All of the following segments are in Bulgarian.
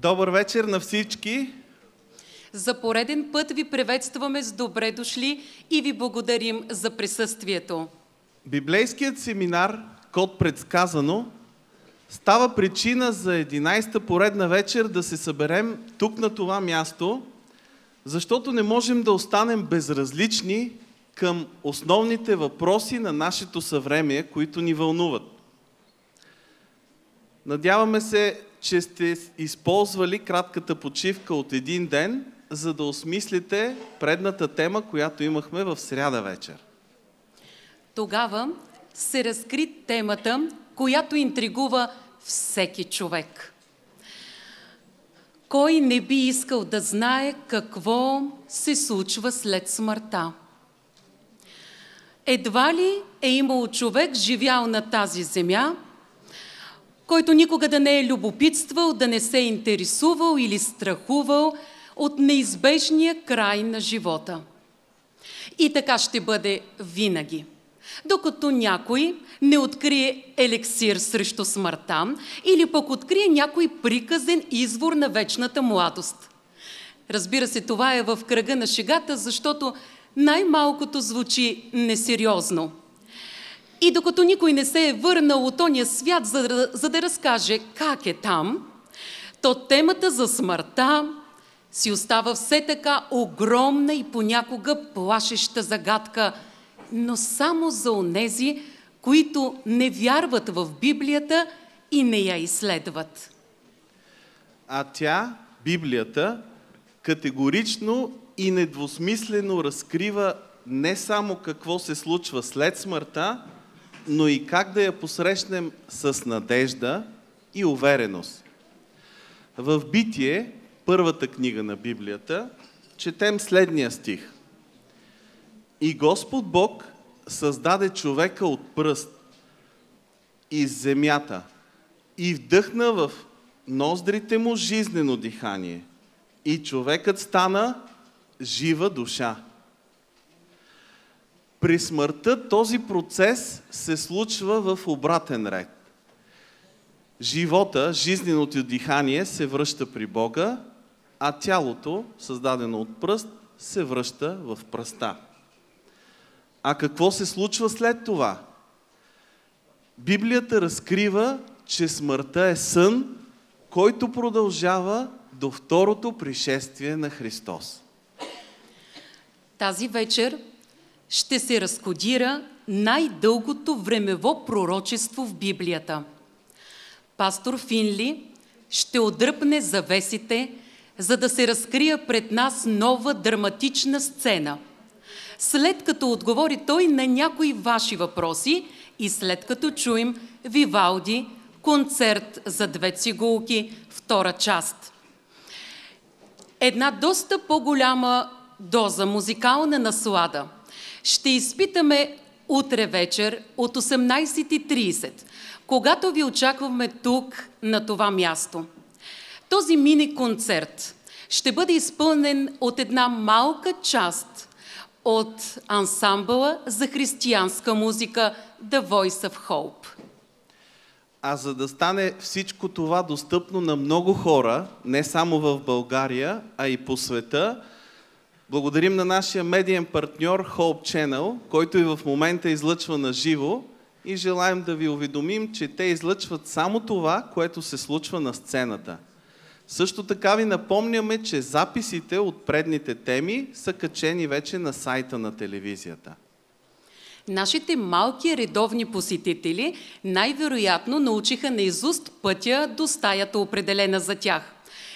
Добър вечер на всички! За пореден път ви приветстваме с добре дошли и ви благодарим за присъствието. Библейският семинар Код предсказано става причина за 11-та поредна вечер да се съберем тук на това място, защото не можем да останем безразлични към основните въпроси на нашето съвремие, които ни вълнуват. Надяваме се, че сте използвали кратката почивка от един ден, за да осмислите предната тема, която имахме в сряда вечер. Тогава се разкри темата, която интригува всеки човек. Кой не би искал да знае какво се случва след смъртта? Едва ли е имал човек, живял на тази земя, който никога да не е любопитствал, да не се е интересувал или страхувал от неизбежния край на живота. И така ще бъде винаги. Докато някой не открие елексир срещу смъртта или пък открие някой приказен извор на вечната младост. Разбира се, това е в кръга на шегата, защото най-малкото звучи несериозно. И докато никой не се е върнал от ония свят, за да разкаже как е там, то темата за смъртта си остава все така огромна и понякога плашеща загадка, но само за онези, които не вярват в Библията и не я изследват. А тя, Библията, категорично и недвусмислено разкрива не само какво се случва след смъртта, но и как да я посрещнем с надежда и увереност. В Битие, първата книга на Библията, четем следния стих. И Господ Бог създаде човека от пръст из земята и вдъхна в ноздрите му жизнено дихание и човекът стана жива душа. При смъртта този процес се случва в обратен ред. Живота, жизненото дихание се връща при Бога, а тялото, създадено от пръст, се връща в пръста. А какво се случва след това? Библията разкрива, че смъртта е сън, който продължава до второто пришествие на Христос. Тази вечер ще се разкодира най-дългото времево пророчество в Библията. Пастор Финли ще отдръпне завесите, за да се разкрие пред нас нова драматична сцена. След като отговори той на някои ваши въпроси и след като чуем Вивалди, концерт за две цигулки, втора част. Една доста по-голяма доза музикална наслада ще изпитаме утре вечер от 18:30, когато ви очакваме тук на това място. Този мини-концерт ще бъде изпълнен от една малка част от ансамбъла за християнска музика The Voice of Hope. А за да стане всичко това достъпно на много хора, не само в България, а и по света, благодарим на нашия медиен партньор Hope Channel, който и в момента излъчва на живо, и желаем да ви уведомим, че те излъчват само това, което се случва на сцената. Също така ви напомняме, че записите от предните теми са качени вече на сайта на телевизията. Нашите малки редовни посетители най-вероятно научиха наизуст пътя до стаята, определена за тях.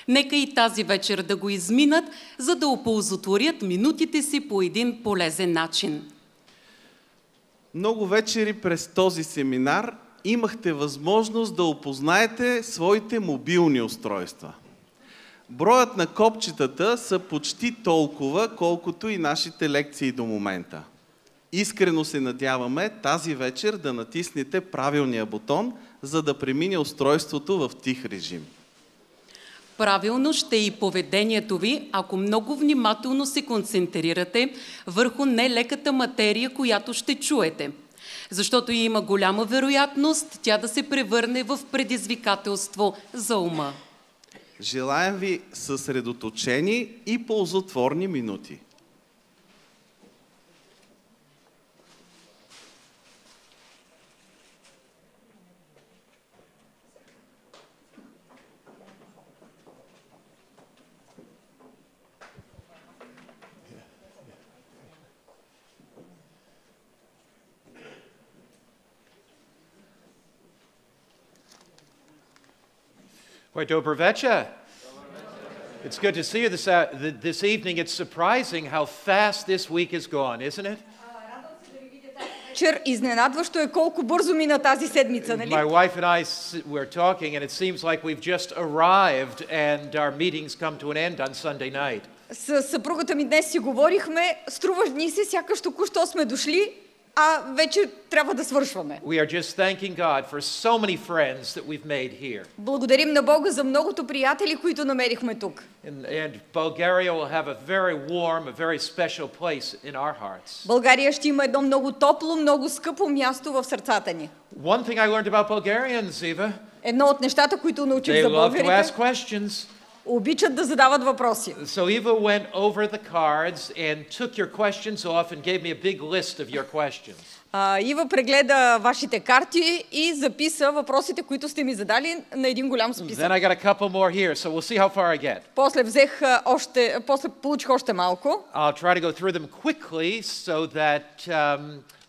Нека и тази вечер да го изминат, за да оползотворят минутите си по един полезен начин. Много вечери през този семинар имахте възможност да опознаете своите мобилни устройства. Броят на копчетата са почти толкова, колкото и нашите лекции до момента. Искрено се надяваме тази вечер да натиснете правилния бутон, за да премине устройството в тих режим. Правилно ще е и поведението ви, ако много внимателно се концентрирате върху нелеката материя, която ще чуете. Защото има голяма вероятност тя да се превърне в предизвикателство за ума. Желаем ви съсредоточени и ползотворни минути. Well, Dobro večer. It's good to see you this evening. It's surprising how fast this week has gone, isn't it? Вечер, изненадващо е колко бързо мина тази седмица, нали? My wife and I were talking, and it seems like we've just arrived, and our meetings come to an end on Sunday night. С съпругата ми днес си говорихме, струва ни се, сякаш току-що сме дошли, а вече трябва да свършваме. We are just thanking God for so many friends that we've made here. Благодарим на Бога за многото приятели, които намерихме тук. And Bulgaria will have a very warm, a very special place in our hearts. България ще има едно много топло, много скъпо място в сърцата ни. One thing I learned about Bulgarians, Eva, Едно от нещата, които научих they за love to българите, ask questions. обичат да задават въпроси. So Eva went over the cards and took your questions off and gave me a big list of your questions. Ива прегледа вашите карти и записа въпросите, които сте ми задали на един голям списък. Then I got a couple more here, so we'll see how far I get. После получих още малко. I'll try to go through them quickly so that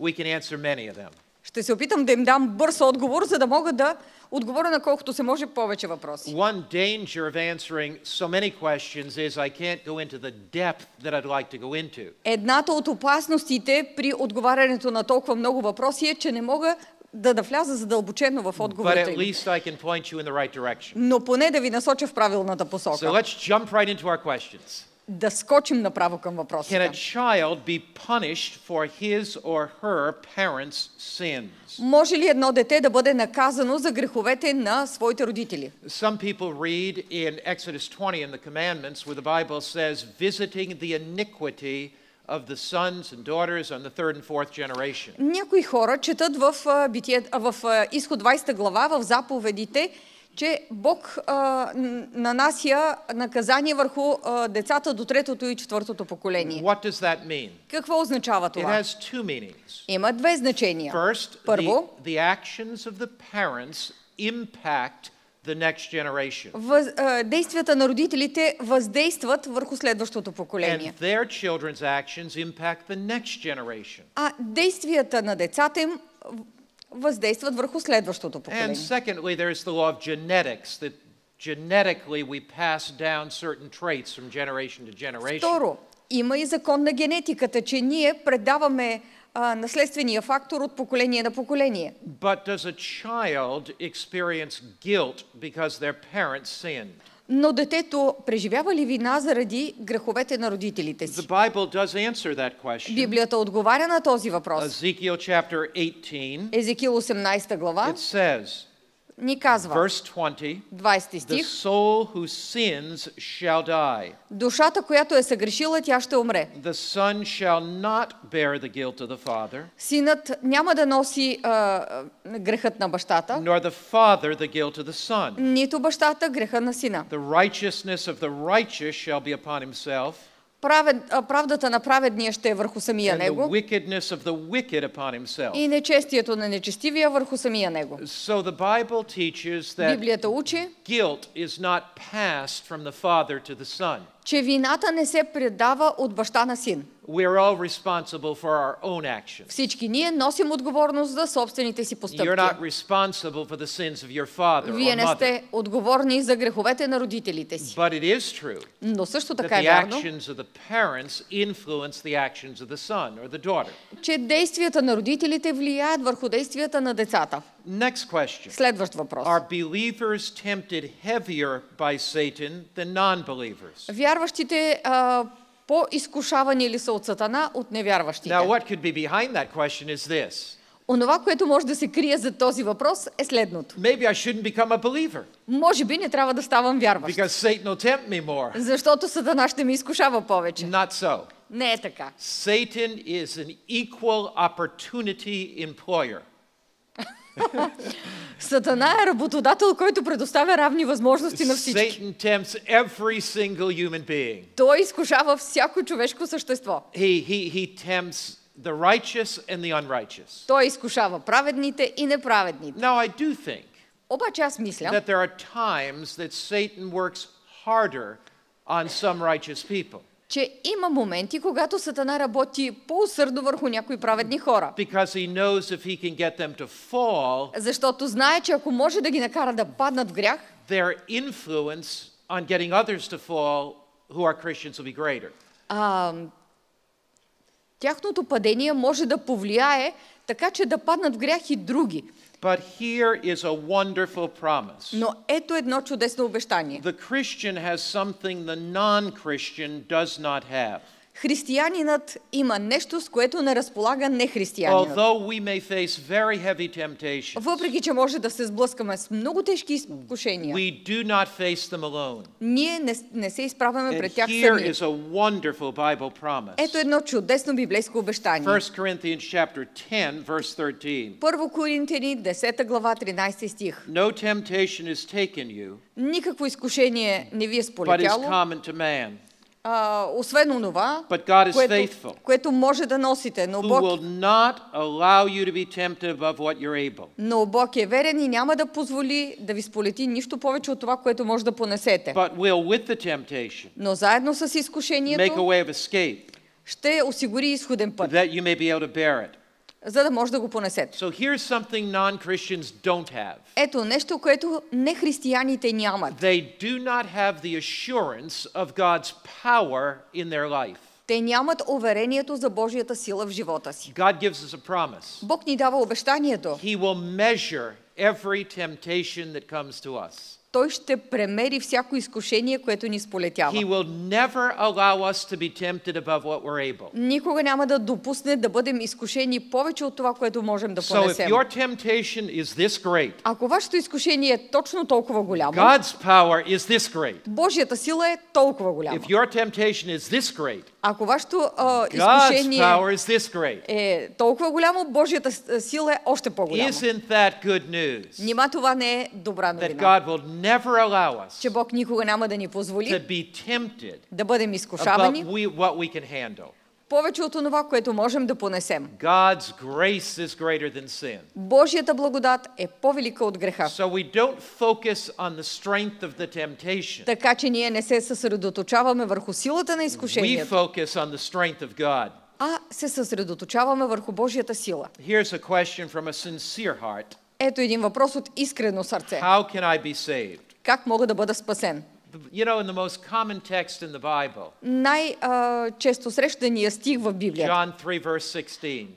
we can answer many of them. Ще се опитам да им дам бърз отговор, за да мога да отговоря на колкото се може повече въпроси. One danger of answering so many questions is I can't go into the depth that I'd like to go into. Едната от опасностите при отговарянето на толкова много въпроси е, че не мога да вляза задълбочено в But отговорите at им. least I can point you in the right direction. Но поне да ви насоча в правилната посока. So let's jump right into our questions. Да скочим направо към Can a въпросите. child be punished for his or her parents' sins? Може ли едно дете да бъде наказано за греховете на своите родители? Some people read in Exodus 20 in the commandments where the Bible says visiting the iniquity of the sons and daughters on the third and fourth generation. Някои хора четат в Изход 20 глава, в заповедите, че Бог нанася наказание върху децата до третото и четвъртото поколение. What does that mean? Какво означава It това? has two meanings. Има две значения. First, Първо, the actions of the parents impact the next generation. действията на родителите въздействат върху следващото поколение. And their children's actions impact the next generation. А действията на децата им въздействат върху следващото And поколение. secondly, there's the law of genetics, that genetically we pass down certain traits from generation to generation. Второ, има и закон на генетиката, че ние предаваме наследствения фактор от поколение на поколение. But does a child experience guilt because their parents sinned? Но детето преживява ли вина заради греховете на родителите The си? Bible does answer that question. Библията отговаря на този въпрос. Ezekiel chapter 18, Езекил 18 глава it says, ни казва, verse 20, 20 the стих, soul who sins shall die. душата, която е съгрешила, тя ще умре. The son shall not bear the guilt of the father, Синът няма да носи грехът на бащата, nor the father the guilt of the son. нито бащата греха на сина. The righteousness of the righteous shall be upon himself, Правдата на праведния ще е върху самия and the него wickedness of the wicked upon himself. и нечестието на нечестивия върху самия него. So the Bible teaches that Библията учи, guilt is not passed from the father to the son. че вината не се предава от баща на син. We are all responsible for our own actions. Всички ние носим отговорност за собствените си You're постъпки. not responsible for the sins of your father Вие or не mother. сте отговорни за греховете на родителите си. But it is true Но също that така е the вярно, actions of the parents influence the actions of the son or the daughter. че действията на родителите влияят върху действията на децата. Next question. Следващ въпрос. Are believers tempted heavier by Satan than non-believers? Вярващите по-изкушавани ли са от Сатана от невярващите? Now, what could be behind that question is this. Онова, което може да се крие за този въпрос е следното. Maybe I shouldn't become a believer Може би не трябва да ставам вярващ, because Satan will tempt me more. защото Сатана ще ме изкушава повече. Not so. Не е така. Satan is an equal opportunity employer. Сатана е работодател, който предоставя равни възможности на всички. Satan tempts every single human being. Той изкушава всяко човешко същество. He tempts the righteous and the unrighteous. Той изкушава праведните и неправедните. Now, I do think Обаче аз мисля, that there are times that Satan works harder on some righteous people. че има моменти, когато Сатана работи по-усърдно върху някои праведни хора. Because he knows if he can get them to fall, Защото знае, че ако може да ги накара да паднат в грях, their influence on getting others to fall who are Christians will be greater. тяхното падение може да повлияе така, че да паднат в грях и други. But here is a wonderful promise. Но ето едно чудесно обещание. The Christian has something the non-Christian does not have. Християнинът има нещо, с което не разполага нехристиянинът. Although we may face very heavy temptations, Въпреки че може да се сблъскаме с много тежки изкушения, we do not face them alone. ние не се изправяме And пред тях here сами. is a wonderful Bible promise. Ето едно чудесно библейско обещание. 1 Corinthians chapter 10 verse 13. Първо Коринтияни, 10 глава, 13 стих. No temptation is taken you, Никакво изкушение не ви е but is сполетяло, common to man. освен онова, But God is faithful, което може да носите. who will not allow you to be tempted above what you're able, Но Бог е верен и няма да позволи да ви сполети нищо повече от това, което може да понесете. but will with the temptation Но заедно с make a изкушението way of escape, ще осигури изходен път, that you may be able to bear it. за да може да го понесете. So here's something non-Christians don't have. Ето нещо, което нехристияните нямат. They do not have the assurance of God's power in their life. Те нямат уверението за Божията сила в живота си. God gives us a promise. Бог ни дава обещанието. He will measure every temptation that comes to us. Той ще премери всяко изкушение, което ни сполетява. He will never allow us to be tempted above what we're able. Никога няма да допусне да бъдем изкушени повече от това, което можем да So if понесем. your temptation is this great, Ако вашето изкушение е точно толкова голямо, God's power is this great. Божията сила е толкова голяма. If your temptation is this great, Ако вашето God's изкушение power is this great. е толкова голямо, Божията сила е още по-голяма. Isn't that good news? Нима това не е добра That новина? God will never allow us Че Бог никога няма да ни позволи to be tempted да бъдем above изкушавани what we can handle. повече от това, което можем да понесем. God's grace is greater than sin. Божията благодат е по-велика от греха. So we don't focus on the strength of the temptation. Така че ние не се съсредоточаваме върху силата на We изкушението, focus on the strength of God. а се съсредоточаваме върху Божията сила. Here's a question from a sincere heart. Ето един въпрос от искрено сърце. How can I be saved? Как мога да бъда спасен? You know, in the most common text in the Bible, Най-често срещания стих в Библията. John 3 verse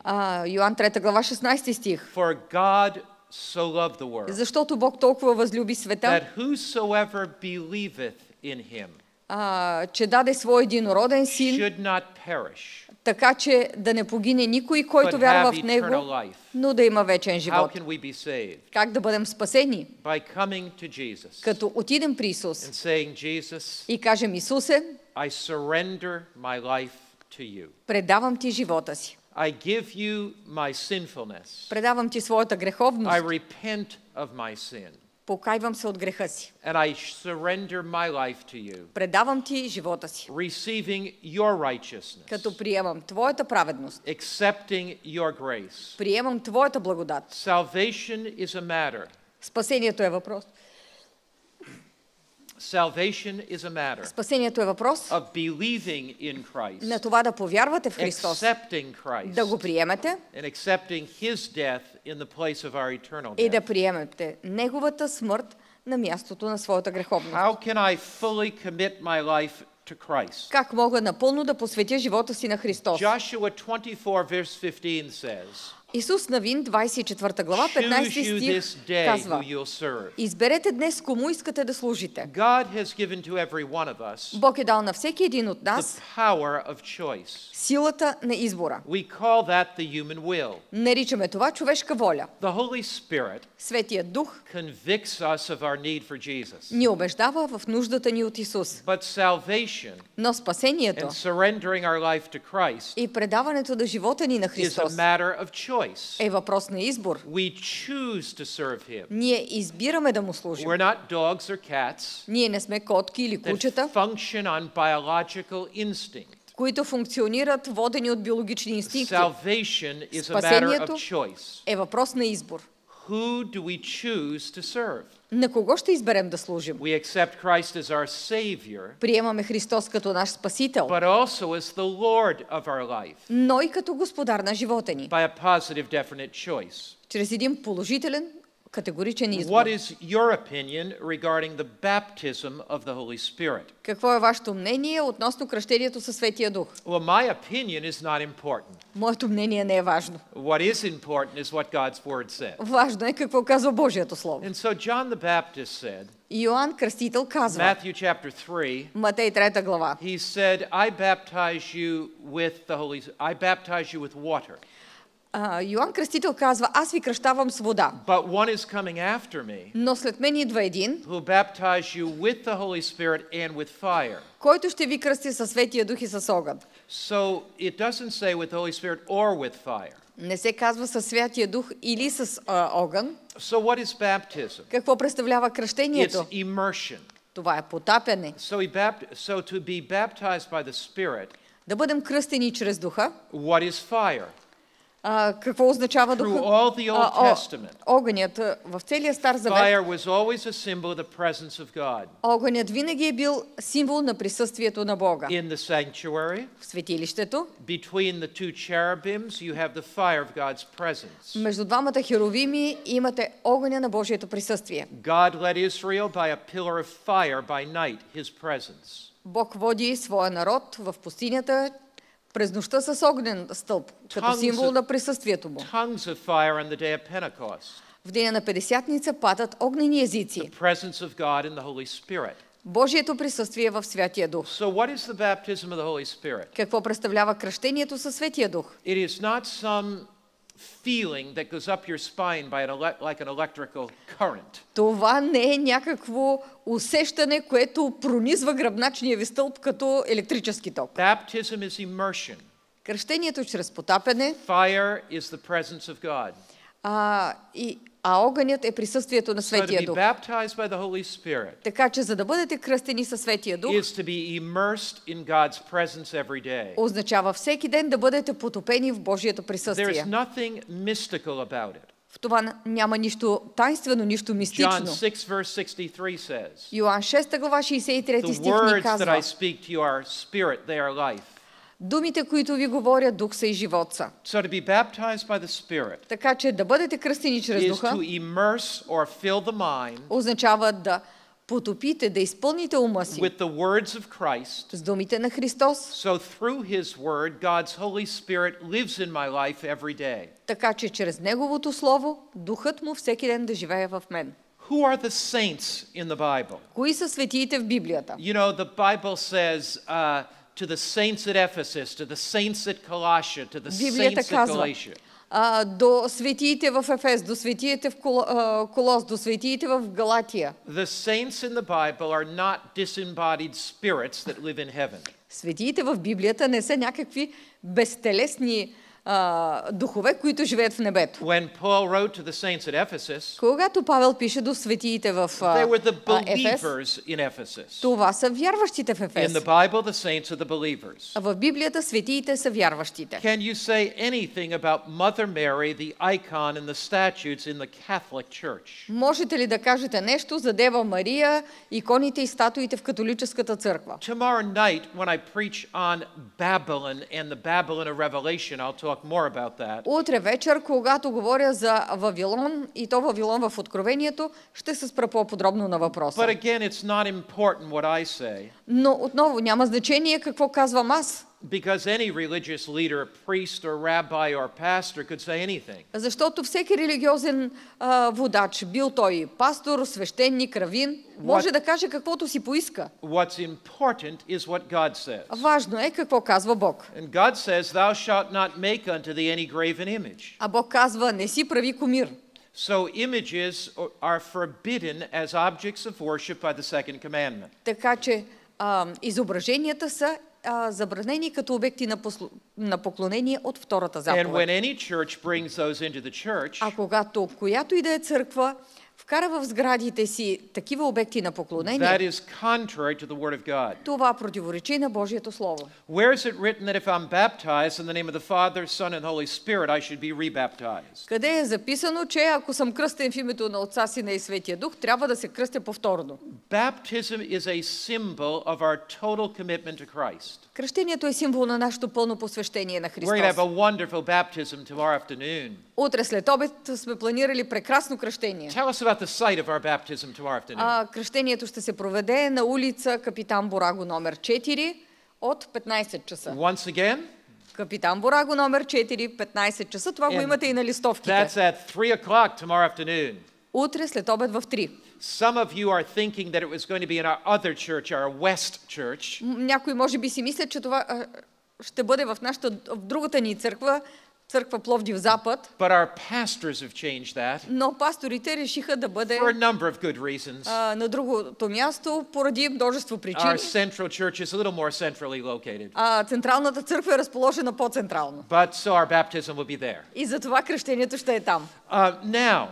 16. Йоан 3 глава 16 стих. For God so loved the world, Защото Бог толкова възлюби света, that whosoever believeth in him че даде свой единороден син, should not perish, така че да не погине никой, който but вярва have в него, eternal life. но да има вечен How живот. can we be saved? Как да бъдем спасени? By coming to Jesus Като отидем при Исус and saying, Jesus, и кажем: Исусе, I surrender my life to you. предавам ти живота си. I give you my sinfulness. Предавам ти своята греховност. I repent of my sin. Покайвам се от греха си. And I surrender my life to you, Предавам ти живота си. receiving your righteousness, Като приемам твоята праведност. accepting your grace. Приемам твоята благодат. Salvation is a matter. Спасението е въпрос. Salvation is a matter Спасението е въпрос of believing in Christ, на това да повярвате в Христос, accepting да го Christ, приемете and accepting His death in the place of our eternal и да death. приемете Неговата смърт на мястото на своята греховност. How can I fully commit my life to Christ? Как мога напълно да посветя живота си на Христос? Joshua 24 verse 15 says, Исус Навин, 24 глава, choose 15 you стих this day казва: who you'll serve. Изберете днес кому искате да служите. God has given to every one of us Бог е дал на всеки един от the нас power of choice. силата на избора. We call that the human will. Наричаме това човешка воля. The Holy Spirit Светият Дух convicts us of our need for Jesus. ни убеждава в нуждата ни от Исус. But salvation Но спасението and surrendering our life to Christ и предаването на живота ни на is a Христос matter of choice. choice. е въпрос на избор. We choose to serve Him. Ние избираме да му служим. We're not dogs or cats Ние не сме котки или that кучета, function on biological instinct. които функционират водени от биологични инстинкти. Salvation is a matter of Спасението choice. е въпрос на избор. Who do we choose to serve? На кого ще изберем да служим? We accept Christ as our Savior, Приемаме Христос като наш Спасител, but also as the Lord of our life но и като Господар на живота ни, by a positive, definite choice. чрез един положителен, категоричен избор. What is your opinion regarding the baptism of the Holy Spirit? Какво е вашето мнение относно кръщението със Светия Дух? Well, my opinion is not important. Моето мнение не е важно. What is important is what God's Word said. Важно е какво казва Божието Слово. And so John the Baptist said, Йоанн Кръстител казва, Matthew chapter 3, Матей 3 глава, he said, I baptize you with water, Йоанн Кръстител казва, аз ви кръщавам с вода, but one is coming after me, но след мен идва един, who baptize you with the Holy Spirit and with fire. който ще ви кръсти със Светия Дух и с огън. So it doesn't say with the Holy Spirit or with fire. Не се казва със Святия Дух или с огън. So what is baptism? Какво представлява It's кръщението? immersion. Това е потапяне. So to be baptized by the Spirit, Да бъдем кръстени чрез Духа. what is fire? Какво означава Through Духа? all the Old Testament, Огънят в целия Стар Завет. fire was always a symbol of the presence of God. Огънят винаги е бил символ на присъствието на Бога. In the sanctuary, В светилището, between the two cherubims, you have the fire of God's presence. между двамата херовими имате огъня на Божието присъствие. God led Israel by a pillar of fire by night, His presence. Бог води своя народ в пустинята през нощта с огнен стълб, като символ на присъствието му. Tongues of fire on the day of Pentecost. В деня на Петдесятница падат огнени езици. The presence of God in the Holy Spirit. Божието присъствие в Святия Дух. So what is the baptism of the Holy Spirit? Какво представлява кръщението със Светия Дух? It is not some feeling that goes up your spine by like an electrical current. Това не е някакво усещане, което пронизва гръбначния ви стълб като електрически ток. Baptism is immersion. Кръщението чрез потапяне, Fire is the presence of God. огънят е присъствието на So to Светия be Дух. baptized by the Holy Spirit Така че за да бъдете кръстени със Светия Дух, is to be immersed in God's presence every day. означава всеки ден да бъдете потопени в Божието There is присъствие. nothing mystical about it. В това няма нищо тайнствено, нищо John мистично. 6 verse 63 says, Йоан 6 глава 63 the стих ни words that I казва: speak to you are spirit, they are life. думите, които ви говоря, дух са и живот са. So to be baptized by the Spirit Така че да бъдете кръстени чрез is духа to immerse or fill the mind означава да потопите, да изпълните ума си with the words of Christ. с думите на Христос, So through His Word, God's Holy Spirit lives in my life every day. така че чрез Неговото Слово, духът му всеки ден да живее в мен. Who are the saints in the Bible? Кои са светиите в Библията? You know, the Bible says to the saints at Ephesus, to the saints at Colossia, to the Библията saints at казва Galatia. До светиите в Ефес, до светиите в Колос, до светиите в Галатия. The saints in the Bible are not disembodied spirits that live in heaven. Светиите в Библията не са някакви безтелесни духове, които живеят в небето. When Paul wrote to the saints at Ephesus, Когато Павел пише до светиите в they were the Ефес, believers in Ephesus. това са вярващите в In Ефес. the Bible, the saints are the believers. А в Библията светиите са вярващите. Can you say anything about Mother Mary, the icon and the statues in the Catholic Church? Можете ли да кажете нещо за Дева Мария, иконите и статуите в католическата църква? Tomorrow night, when I preach on Babylon and the Babylon of Revelation, I'll talk more about that. Утре вечер, когато говоря за Вавилон и то Вавилон в Откровението, ще се спра по-подробно на въпроса. But again, it's not important what I say, Но отново няма значение какво казвам аз, because any religious leader, priest or rabbi or pastor could say anything. защото всеки религиозен водач, бил той пастор, свещеник, равин, може да каже каквото си поиска. What's important is what God says. Важно е какво казва Бог. And God says, thou shalt not make unto thee any graven image. А Бог казва, не си прави кумир. So images are forbidden as objects of worship by the second commandment. Така че изображенията са забранени като обекти на поклонение от втората And заповед. when any church brings those into the church, А когато която и да е църква вкара в сградите си такива обекти на that поклонение, is contrary to the Word of God. това противоречи на Божието Слово. Where is it written that if I'm baptized in the name of the Father, Son, and Holy Spirit, I should be rebaptized? Къде е записано, че ако съм кръстен в името на Отца, Сина и Светия Дух, трябва да се кръстя повторно? Baptism is a symbol of our total commitment to Christ. Кръщението е символ на нашето пълно посвещение на We're going to have Христос. a wonderful baptism tomorrow afternoon. Утре след обед сме планирали прекрасно кръщение. Tell us about the site of our baptism tomorrow afternoon. Кръщението ще се проведе на улица Капитан Бораго номер 4 от 15 часа. Once again, Капитан Бораго номер 4, 15 часа. Това го And имате и на листовките. that's at 3 o'clock tomorrow afternoon. Утре след обед в 3. Some of you are thinking that it was going to be in our other church, our West church. Някои може би си мислят, че това ще бъде в другата ни църква, църква Пловдив Запад, But our pastors have changed that но пасторите решиха да бъде for a number of good reasons. на другото място поради множество причини. Our central church is a little more centrally located. Централната църква е разположена по-централно. But so our baptism will be there. И затова кръщението ще е там. Now,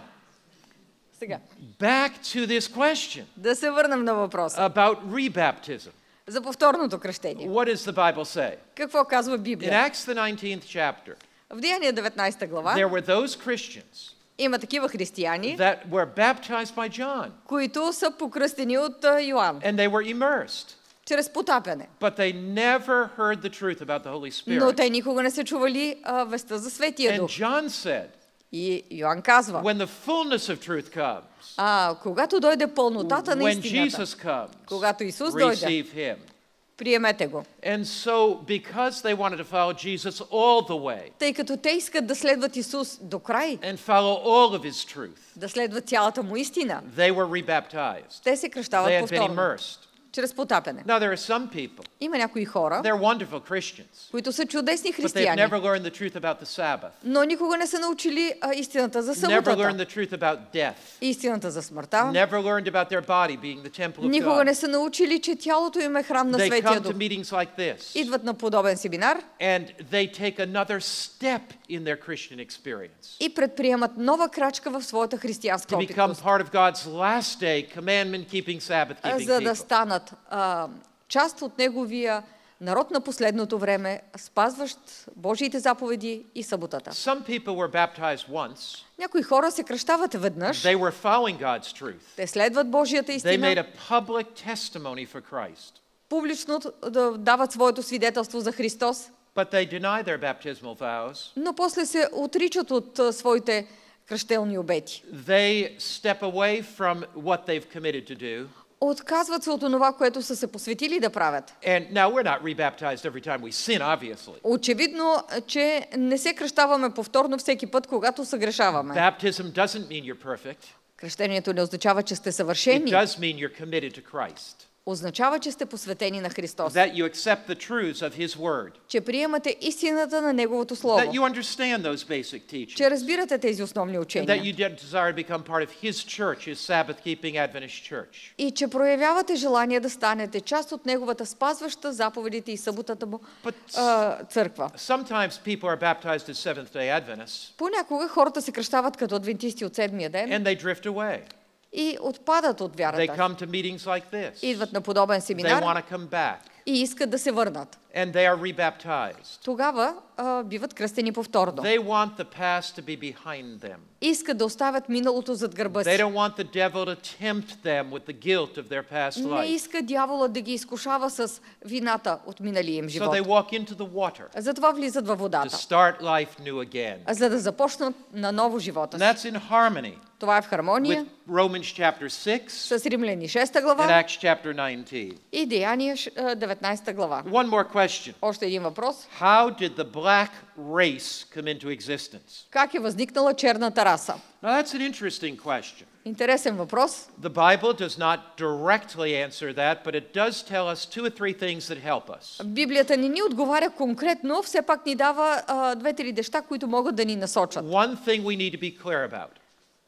Сега, back to this question да се върнем на въпроса about rebaptism. за повторното кръщение. What does the Bible say? Какво казва In Библия? Acts the 19th chapter, В Деяния 19 глава there were those Christians има такива християни, that were baptized by John, които са покръстени от Йоан and they were immersed, чрез потапяне. but they never heard the truth about the Holy Но Spirit. те никога не са чували веста за Светия And Дух. John said, И Йоан казва, when the fullness of truth comes, когато дойде пълнотата на when истината, Jesus comes, когато Исус дойде, receive him. приемете го. And so, because they wanted to follow Jesus all the way Тъй като те искат да следват Исус до край, and follow all of his truth, да следват цялата му истина, they were rebaptized. те се They кръщават had been повторно, immersed. чрез потапяне. Now, there are some people, Има някои хора, they're wonderful Christians, които са чудесни but they've християни, never learned the truth about the Sabbath, но никога не са научили истината за never learned съботата, the truth about death, истината за смъртта, never learned about their body being the temple of никога не God. са научили, че тялото им е храм на They Светия come Дух. to meetings like this, Идват на подобен семинар and they take another step in their Christian experience и предприемат нова крачка в своята християнска to become опитност, part of God's last day, commandment-keeping, Sabbath-keeping за да people. станат част от Неговия народ на последното време, спазващ Божиите заповеди и съботата. Some people were baptized once. Някои хора се кръщават веднъж, They were following God's truth. те следват Божията They made истина, a public testimony for Christ, публично да дават своето свидетелство за Христос, but they deny their baptismal vows. но после се отричат от своите кръщелни обети. They step away from what they've committed to do. Отказват се от това, което са се посветили да правят. And now we're not rebaptized every time we sin, obviously. Очевидно, че не се кръщаваме повторно всеки път, когато съгрешаваме. Baptism doesn't mean you're perfect. Кръщението не означава, че сте It съвършени. does mean you're committed to Christ. Означава, че сте посветени на Христос. That you accept the truths of His Word. Че приемате истината на Неговото That Слово. you understand those basic teachings. Че разбирате тези основни And that учения. you desire to become part of His church, His Sabbath-keeping Adventist church. И че проявявате желание да станете част от Неговата спазваща заповедите и съботата му църква. Sometimes people are baptized as Seventh-day Adventists, Понякога хората се кръщават като адвентисти от седмия ден and they drift away. и отпадат от They вярата. come to meetings like this. Идват на подобен They семинар want to come back, и искат да се върнат. and they are rebaptized. Тогава биват кръстени повторно. They want the past to be behind them. Искат да оставят миналото зад гърба They си. don't want the devil to tempt them with the guilt of their past Не life. иска дявола да ги изкушава с вината от миналия им So живот. they walk into the water Затова влизат във to водата, start life new again. за да започнат на ново живота And си. that's in harmony Това е в хармония with Romans chapter 6 с Римляни 6 and глава Acts chapter 19. и Деяния 19 глава. One more question. Още един въпрос. How did the black race come into existence? Как е възникнала черната раса? Now that's an interesting question. Интересен въпрос. The Bible does not directly answer that, but it does tell us two or three things that help us. Библията не ни отговаря конкретно, все пак ни дава две-три неща, които могат да ни насочат. One thing we need to be clear about.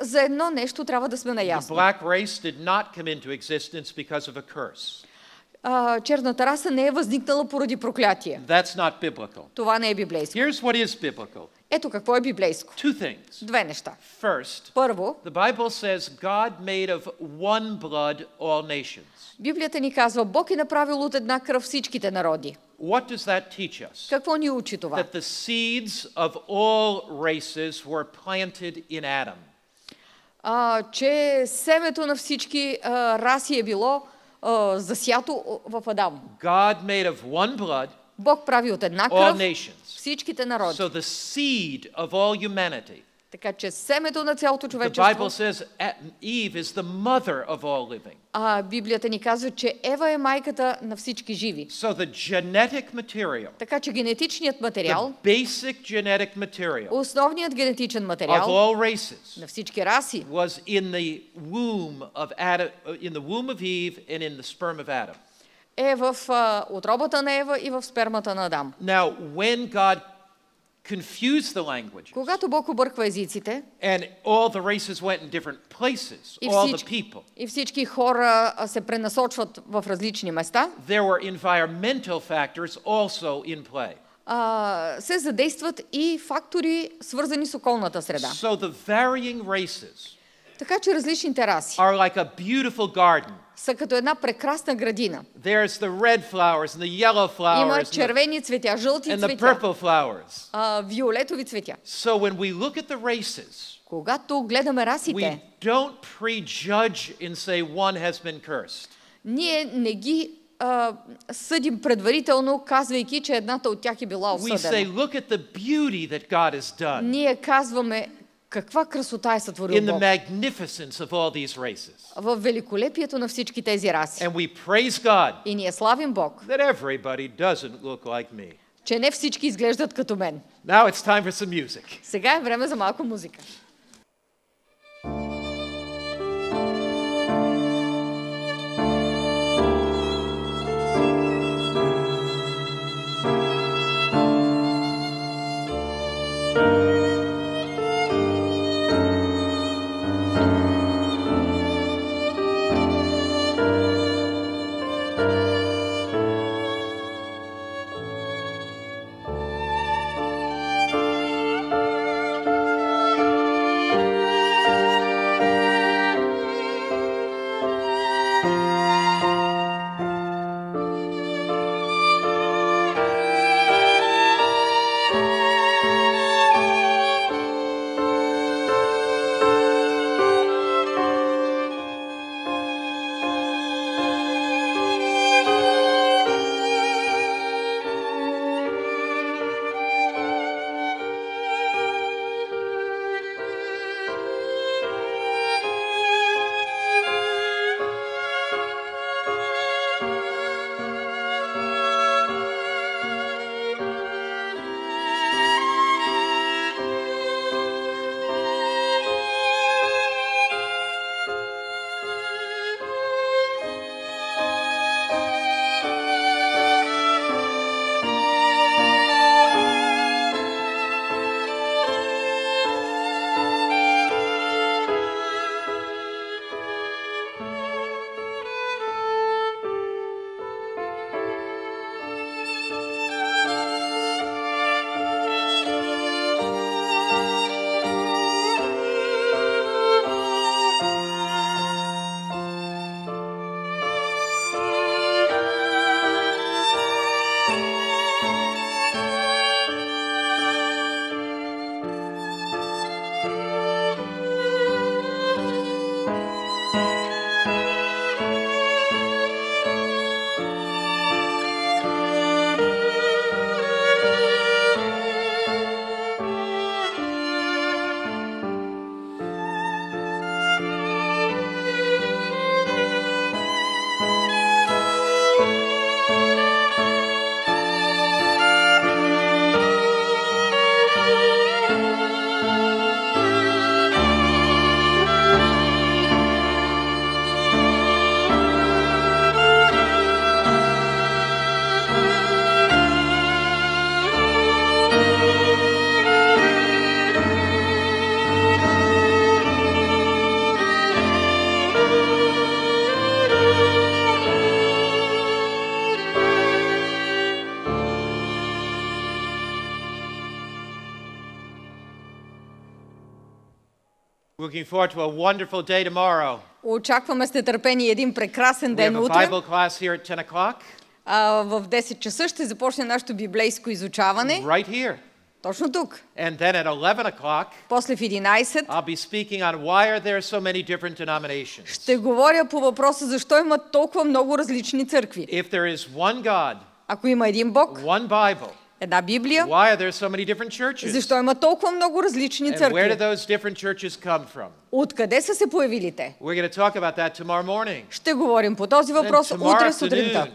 За едно нещо трябва да сме The наясно. black race did not come into existence because of a curse. черната раса не е възникнала поради проклятие. That's not biblical. Това не е библейско. Here's what is biblical. Ето какво е библейско. Two things. Две неща. First, Първо, the Bible says God made of one blood all nations. Библията ни казва, Бог е направил от една кръв всичките народи. What does that teach us? Какво ни учи това? That the seeds of all races were planted in Adam. Че семето на всички раси е било засято в Адам. God made of one blood Бог прави от една all кръв nations. всичките народи. So the seed of all humanity. Така че семето на цялото The човечество. Bible says Eve is the mother of all living. Библията ни казва, че Ева е майката на всички живи. So the genetic material, Така че генетичният материал, the basic genetic material основният генетичен of материал all races на всички раси was in the womb of Adam, in the womb of Eve and in the sperm of Adam. е в утробата на Ева и в спермата на Адам. Now, when God confused the languages Когато Бог обърква езиците and all the races went in different places, и all the people, всички хора се пренасочват в различни места, there were environmental factors also in play. се задействат и фактори, свързани с околната среда. So the varying races Така че различните раси are like a beautiful garden. са като една прекрасна градина. There's the red flowers and the yellow Има flowers червени цветя, жълти and the цветя, purple flowers. виолетови цветя. So when we look at the races, Когато гледаме we расите, don't prejudge and say one has been cursed. ние не ги съдим предварително, казвайки, че едната от тях е била We say, осъдена. look at the beauty that God has done Ние казваме каква красота е сътворил in the Бог magnificence of all these races. в великолепието на всички тези раси. And we praise God И ние славим Бог, that everybody doesn't look like me. че не всички изглеждат като мен. Now it's time for some music. Сега е време за малко музика. Looking forward to a wonderful day tomorrow. Очакваме с нетърпение един прекрасен We ден have a утре. Bible class here at 10 o'clock, В 10 часа ще започне нашето библейско изучаване. right here. Точно тук. And then at 11 o'clock, После в 11 I'll be speaking on why are there so many different denominations. ще говоря по въпроса защо има толкова много различни църкви. If there is one God, Ако има един Бог, one Bible, една Библия, why are there so many different churches? защо има толкова много различни And where do църкви? those different churches come from? Откъде са се появили те? We're going to talk about that tomorrow morning. Ще говорим по този въпрос Then tomorrow утре сутринта. afternoon.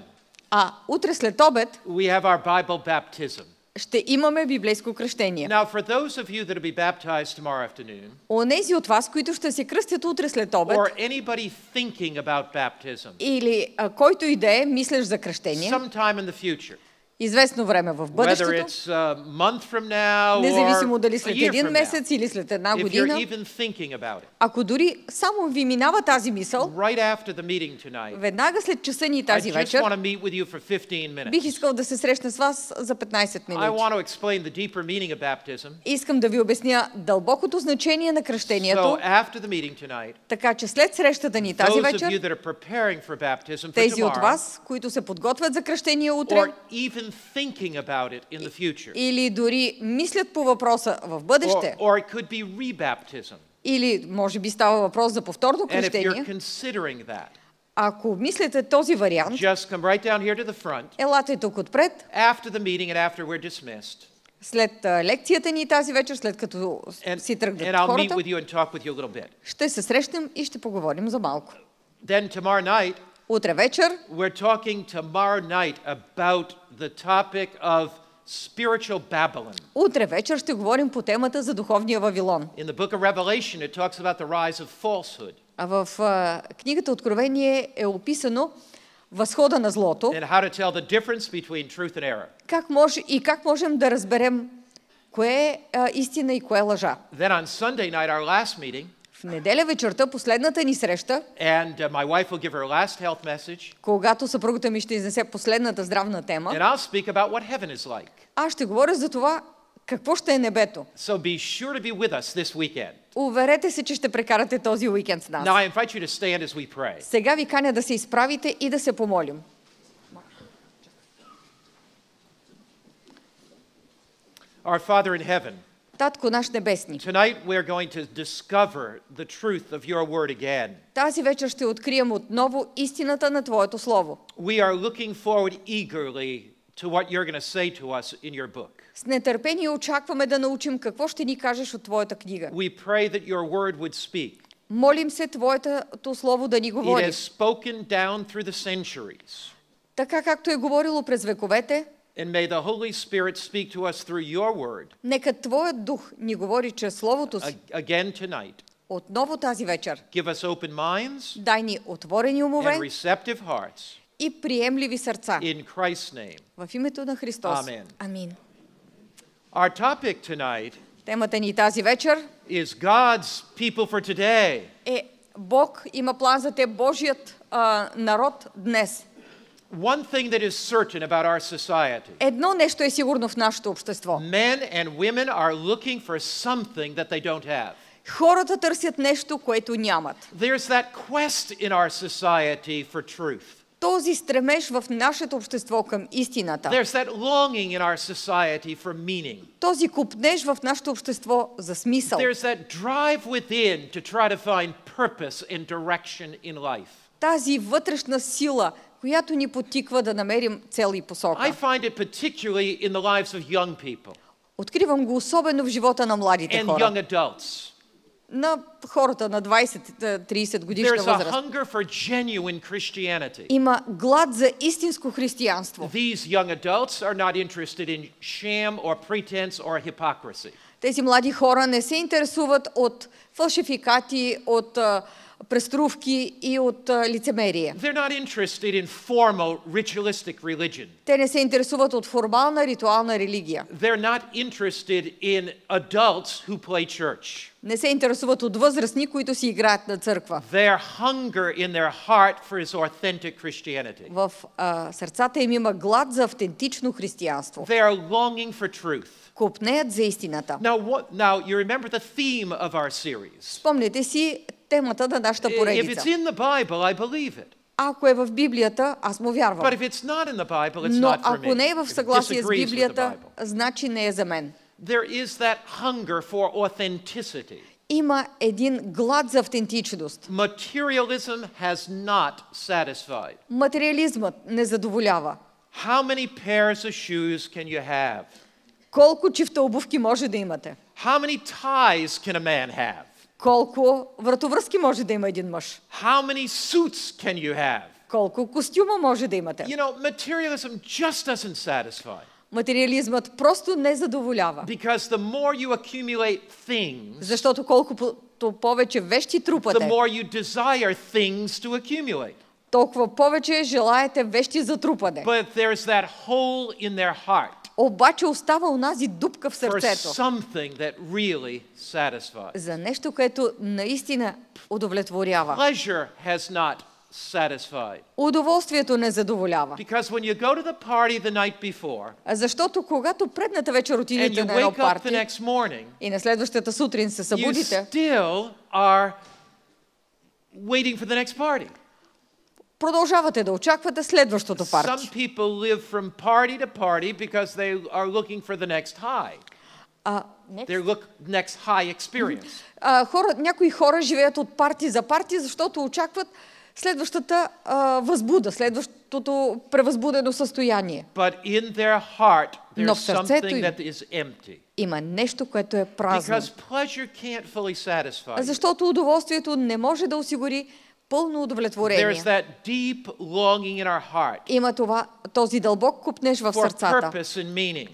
А утре след обед We have our Bible baptism. ще имаме библейско кръщение. Now, for those of you that will be baptized tomorrow afternoon, Онези от вас, които ще се кръстят утре след обед, or anybody thinking about baptism, или който и да е, мислиш за кръщение, sometime in the future, известно време в whether бъдещето, it's a month from now независимо or дали a след year един from now, месец или след една if you're година, even thinking about it, ако дори само ви минава тази мисъл, right after the meeting tonight, веднага след часа ни I тази just вечер, want to meet with you for 15 бих minutes. искал да се срещна с вас за 15 I минути. want to explain the deeper meaning of baptism. Искам да ви обясня дълбокото значение на кръщението, So after the meeting tonight, така че след срещата ни тази those of you вечер, that are preparing for baptism for тези от tomorrow, вас, които се подготвят за кръщение утре, or even thinking about it in the future, или дори мислят по въпроса в бъдеще, or it could be rebaptism. или може би става въпрос за повторно And if you're кръщение, considering that, ако мислите този вариант, just come right down here to the front елате тук отпред, after the meeting and after we're dismissed, след лекцията ни тази вечер, след като си and тръгнат I'll meet хората, with you and talk with you a little bit. ще се срещнем и ще поговорим за малко. Then tomorrow night, Утре вечер we're talking tomorrow night about the topic of spiritual Babylon. Утре вечер ще говорим по темата за духовния Вавилон. In the book of Revelation, it talks about the rise of falsehood А в книгата Откровение е описано възхода на злото, and how to tell the difference between truth and error. как можем да разберем кое е истина и кое е лъжа. Then on Sunday night, our last meeting, В неделя вечерта, последната ни среща, and my wife will give her last health message, когато съпругата ми ще изнесе последната здравна тема, and I'll speak about what heaven is like. аз ще говоря за това какво ще е небето. So be sure to be with us this weekend. Уверете се, че ще прекарате този уикенд с нас. Now I invite you to stand as we pray. Сега ви каня да се изправите и да се помолим. Our Father in heaven, Татко наш небесни, tonight we're going to discover the truth of your word again. тази вечер ще открием отново истината на Твоето Слово. We are looking forward eagerly to what you're going to say to us in your book. С нетърпение очакваме да научим какво ще ни кажеш от Твоята книга. We pray that your word would speak. Молим се Твоето Слово да ни It говори. has spoken down through the centuries. Така както е говорило през вековете, And may the Holy Spirit speak to us through your word нека Твоят дух ни говори чрез Словото си. again tonight. Отново тази вечер. Give us open minds Дай ни отворени and умове receptive hearts. и приемливи сърца. In Christ's name. В името на Христос. Амен. Амин. Our topic tonight Темата ни тази вечер is God's people for today. е Бог има план за те, Божият народ днес. One thing that is certain about our society. Едно нещо е сигурно в нашето общество. Men and women are looking for something that they don't have. Хората търсят нещо, което нямат. There's that quest in our society for truth. Този стремеж в нашето общество към истината. There's that longing in our society for meaning. Този купнеж в нашето общество за смисъл. There's that drive within to try to find purpose and direction in life. Тази вътрешна сила, която ни потиква да намерим цел и посока. I find it particularly in the lives of young people Откривам го особено в живота на младите and хора. young adults. На хората на 20-30 годишна There's a възраст. hunger for genuine Christianity. Има глад за истинско християнство. These young adults are not interested in sham or pretense or hypocrisy. Тези млади хора не се интересуват от фалшификати, от преструвки и от лицемерие. They're not interested in formal ritualistic religion. Те не се интересуват от формална ритуална религия. They're not interested in adults who play church. Не се интересуват от възрастни, които си играят на църква. Their hunger in their heart for his authentic Christianity. В сърцата им има глад за автентично християнство. They are longing for truth. Копнеят за истината. Now you remember the theme of our series. Спомнете си темата на нашата If it's поредица. in the Bible, I believe it. Ако е в Библията, аз му вярвам. But if it's not in the Bible, it's Но not for ако не е me. в It съгласие с disagrees with the Библията, Bible. значи не е за мен. There is that hunger for authenticity. Има един глад за автентичност. Materialism has not satisfied. Материализмът не задоволява. How many pairs of shoes can you have? Колко чифта обувки може да имате? How many ties can a man have? Колко вратовръзки може да има един мъж? How many suits can you have? Колко костюма може да имате? You know, materialism just doesn't satisfy. Материализмът просто не задоволява. Because the more you accumulate things, Защото колкото повече вещи the трупате, more you desire things to accumulate. толкова повече желаете вещи за трупане. But there's that hole in their heart Обаче остава онази дупка в for сърцето something that really satisfies. за нещо, което наистина удовлетворява. Pleasure has not satisfied. Удоволствието не задоволява. Because when you go to the party the night before Защото когато предната вечер and отидете you на едно wake up the парти next morning, и на следващата сутрин се you събудите, still are waiting for the next party. продължавате да очаквате следващото Some парти. people live from party to party because they are looking for the next high. Next high experience. Някои хора живеят от парти за парти, защото очакват следващата възбуда, следващото превъзбудено състояние. But in their heart Но there's в сърцето something им that is empty. има нещо, което е празно. Because pleasure can't fully satisfy you. Защото удоволствието не може да осигури пълно удовлетворение. There's that deep longing in our heart Има този дълбок купнеж в for сърцата purpose and meaning.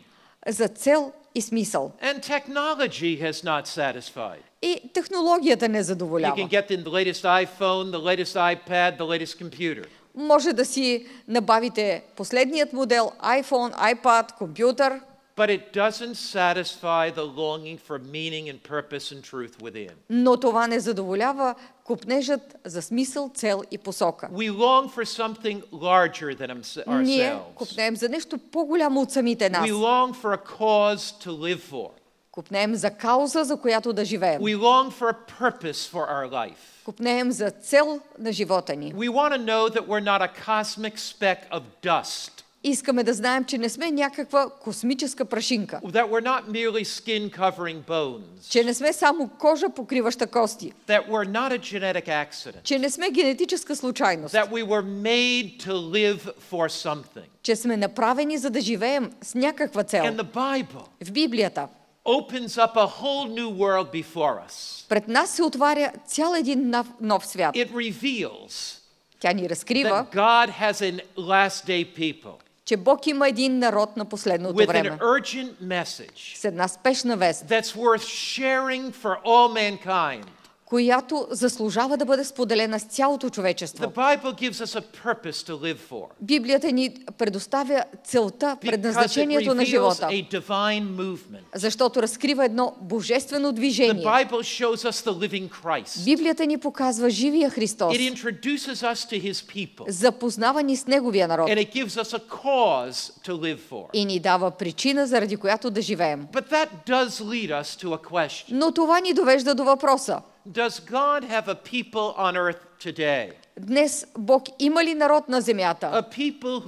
за цел и смисъл. And technology has not satisfied. И технологията не You задоволява. can get the latest iPhone, the latest iPad, the latest computer. Може да си набавите последният модел iPhone, iPad, компютър, But it doesn't satisfy the longing for meaning and purpose and truth within. но това не задоволява купнежът за смисъл, цел и посока. We long for something larger than Ние ourselves. купнеем за нещо по-голямо от самите нас. We long for a cause to live for. Купнеем за кауза, за която да живеем. We long for a purpose for our life. Купнеем за цел на живота ни. We want to know that we're not a cosmic speck of dust. Искаме да знаем, че не сме някаква космическа прашинка. That we're not merely skin covering bones. Че не сме само кожа, покриваща кости. That we're not a genetic accident. Че не сме генетическа случайност. That we were made to live for something. Че сме направени за да живеем с някаква цел. And the Bible В Библията opens up a whole new world before us. пред нас се отваря цял един нов свят. It reveals Тя ни разкрива, that God has a last day people че Бог има един народ на последното with време. an urgent message С една спешна вест, that's worth sharing for all mankind. която заслужава да бъде споделена с цялото The човечество. Bible gives us a purpose to live for Библията ни предоставя целта, because it предназначението на reveals живота, a divine movement. защото разкрива едно божествено The движение. Bible shows us the living Christ. Библията ни показва живия Христос, It introduces us to his people запознава ни с Неговия народ and it gives us a cause to live for. и ни дава причина, заради която да живеем. But that does lead us to a question. Но това ни довежда до въпроса. Does God have a people on earth today? Днес Бог има ли народ на земята? A people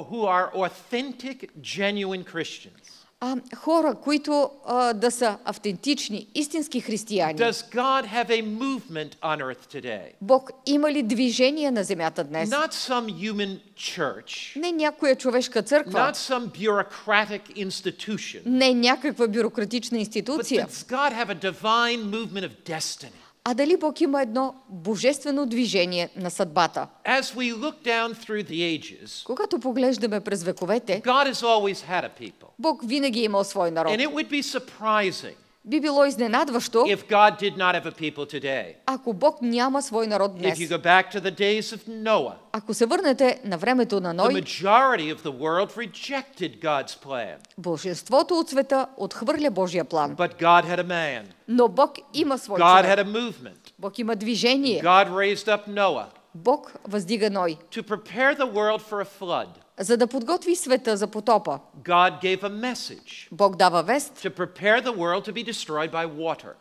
who are authentic, genuine Christians. Хора, които да са автентични, истински християни. Does God have a movement on earth today? Бог има ли движение на земята днес? Not some human church, Не някоя човешка църква, not some bureaucratic institution, не някаква бюрократична but институция, does God have a divine movement of destiny? а дали Бог има едно божествено движение на съдбата? As we look down through the ages, Когато поглеждаме през вековете, God has always had a people. Бог винаги е имал свой народ. And it would be surprising Би било изненадващо, if God did not have a people today. ако Бог няма свой народ If днес. you go back to the days of Noah, Ако се върнете на времето на the Ной, majority of the world rejected God's plan. большинството от света отхвърля Божия план. But God had a man. Но Бог има свой God човек. had a movement. Бог има движение. God raised up Noah Бог въздига Ной, to prepare the world for a flood. за да подготви света за потопа. God gave a message Бог дава вест, to prepare the world to be destroyed by water.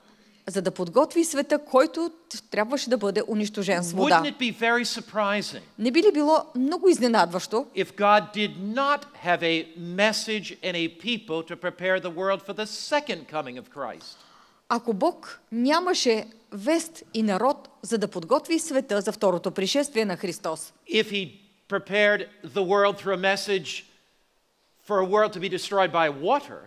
за да подготви света, който трябваше да бъде унищожен с вода. Wouldn't it be very surprising Не би ли било много изненадващо, if God did not have a message and a people to prepare the world for the second coming of Christ? ако Бог нямаше вест и народ, за да подготви света за второто пришествие на Христос? If he prepared the world through a message for a world to be destroyed by water,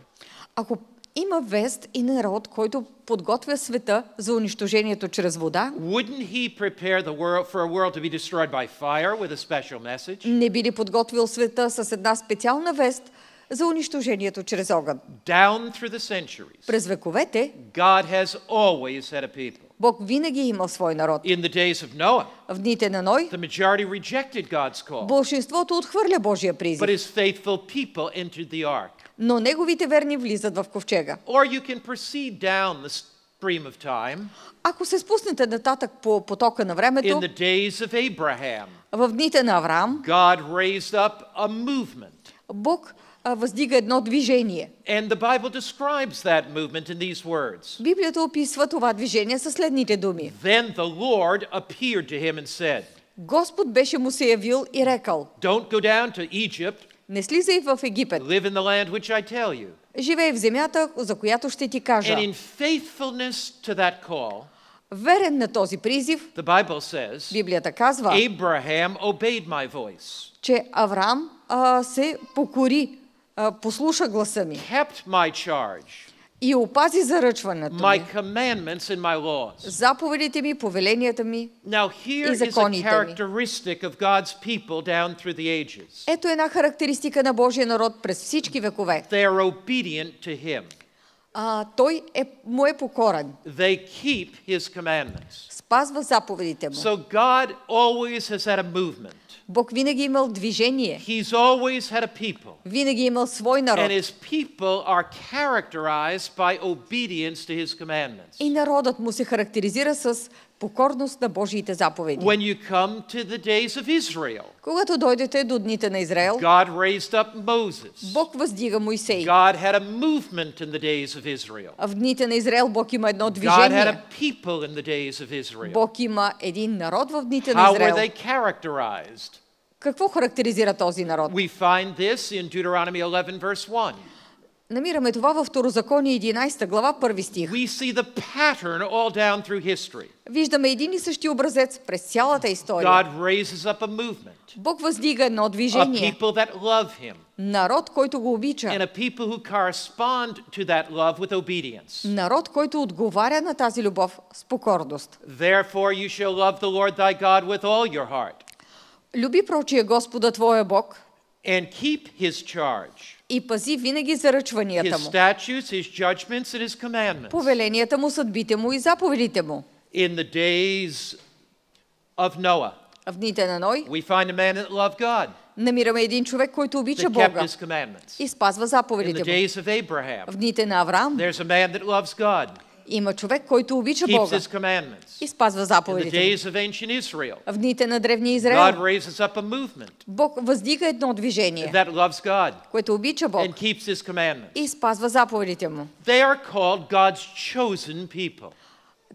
Ако има вест и народ, който подготвя света за унищожението чрез вода, wouldn't he prepare the world for a world to be destroyed by fire with a special message? не би ли подготвил света с една специална вест за унищожението чрез огън? Down through the centuries, През вековете God has always had a people. Бог винаги е имал свой народ. In the days of Noah, В дните на Ной, the majority rejected God's call, большинството отхвърля Божия but призив, his faithful people entered the ark. но неговите верни влизат в ковчега. Or you can proceed down the stream of time Ако се спуснете нататък по потока на времето, in the days of Abraham. в дните на Авраам, God raised up a movement. Бог въздига едно движение. And the Bible describes that movement in these words. Библията описва това движение със следните думи. Then the Lord appeared to him and said, Господ беше му се явил и рекал: Don't go down to Egypt, не слизай в Египет, live in the land which I tell you. живей в земята, за която ще ти кажа. And in faithfulness to that call, Верен на този призив, the Bible says, Библията казва, Abraham obeyed my voice, че Авраам се покори, послуша гласа ми kept my charge, и опази заръчването my ми, commandments and my laws. заповедите ми, повеленията ми. Now here И is a законите ми. characteristic of God's people down through the ages. Ето една характеристика на Божия народ през всички векове. They are obedient to him. Той му е покорен, They keep his commandments. спазва заповедите му. So God always has had a movement. Бог винаги е имал движение, He's always had a people. винаги е имал свой народ. And his people are characterized by obedience to his commandments. И народът му се характеризира с покорност на Божиите заповеди. When you come to the days of Israel, Когато дойдете до дните на Израел, God raised up Moses. Бог въздига Моисей. God had a movement in the days of Israel. В дните на Израел Бог има едно God had движение. a people in the days of Israel. Бог има един народ в дните на How were Израел. they characterized? Какво характеризира този народ? We find this in Deuteronomy 11, verse 1. Намираме това във Второзаконие 11 глава, 1 стих. We see the pattern all down through history. Виждаме един и същи образец през цялата история. God raises up a movement, Бог въздига едно a движение. people that love him, Народ, който го обича. and a people who correspond to that love with obedience. Народ, който отговаря на тази любов с покорност. Therefore you shall love the Lord thy God with all your heart, Люби прочие Господа твоя Бог and keep his charge, и пази винаги заръчванията his му, statutes, his judgments, and his commandments. повеленията му, съдбите му и заповедите му. In the days of Noah, В дните на Ной we find a man that loved God, намираме един човек, който обича that kept Бога his commandments. и спазва In the заповедите му. days of Abraham, В дните на Авраам there's a man that loves God, има човек, който обича keeps Бога his commandments. и спазва In the заповедите му. days of ancient Israel, В дните на древния God Израел raises up a movement Бог въздига едно движение, that loves God което обича Бог and keeps his commandments. и спазва заповедите му. They are called God's chosen people,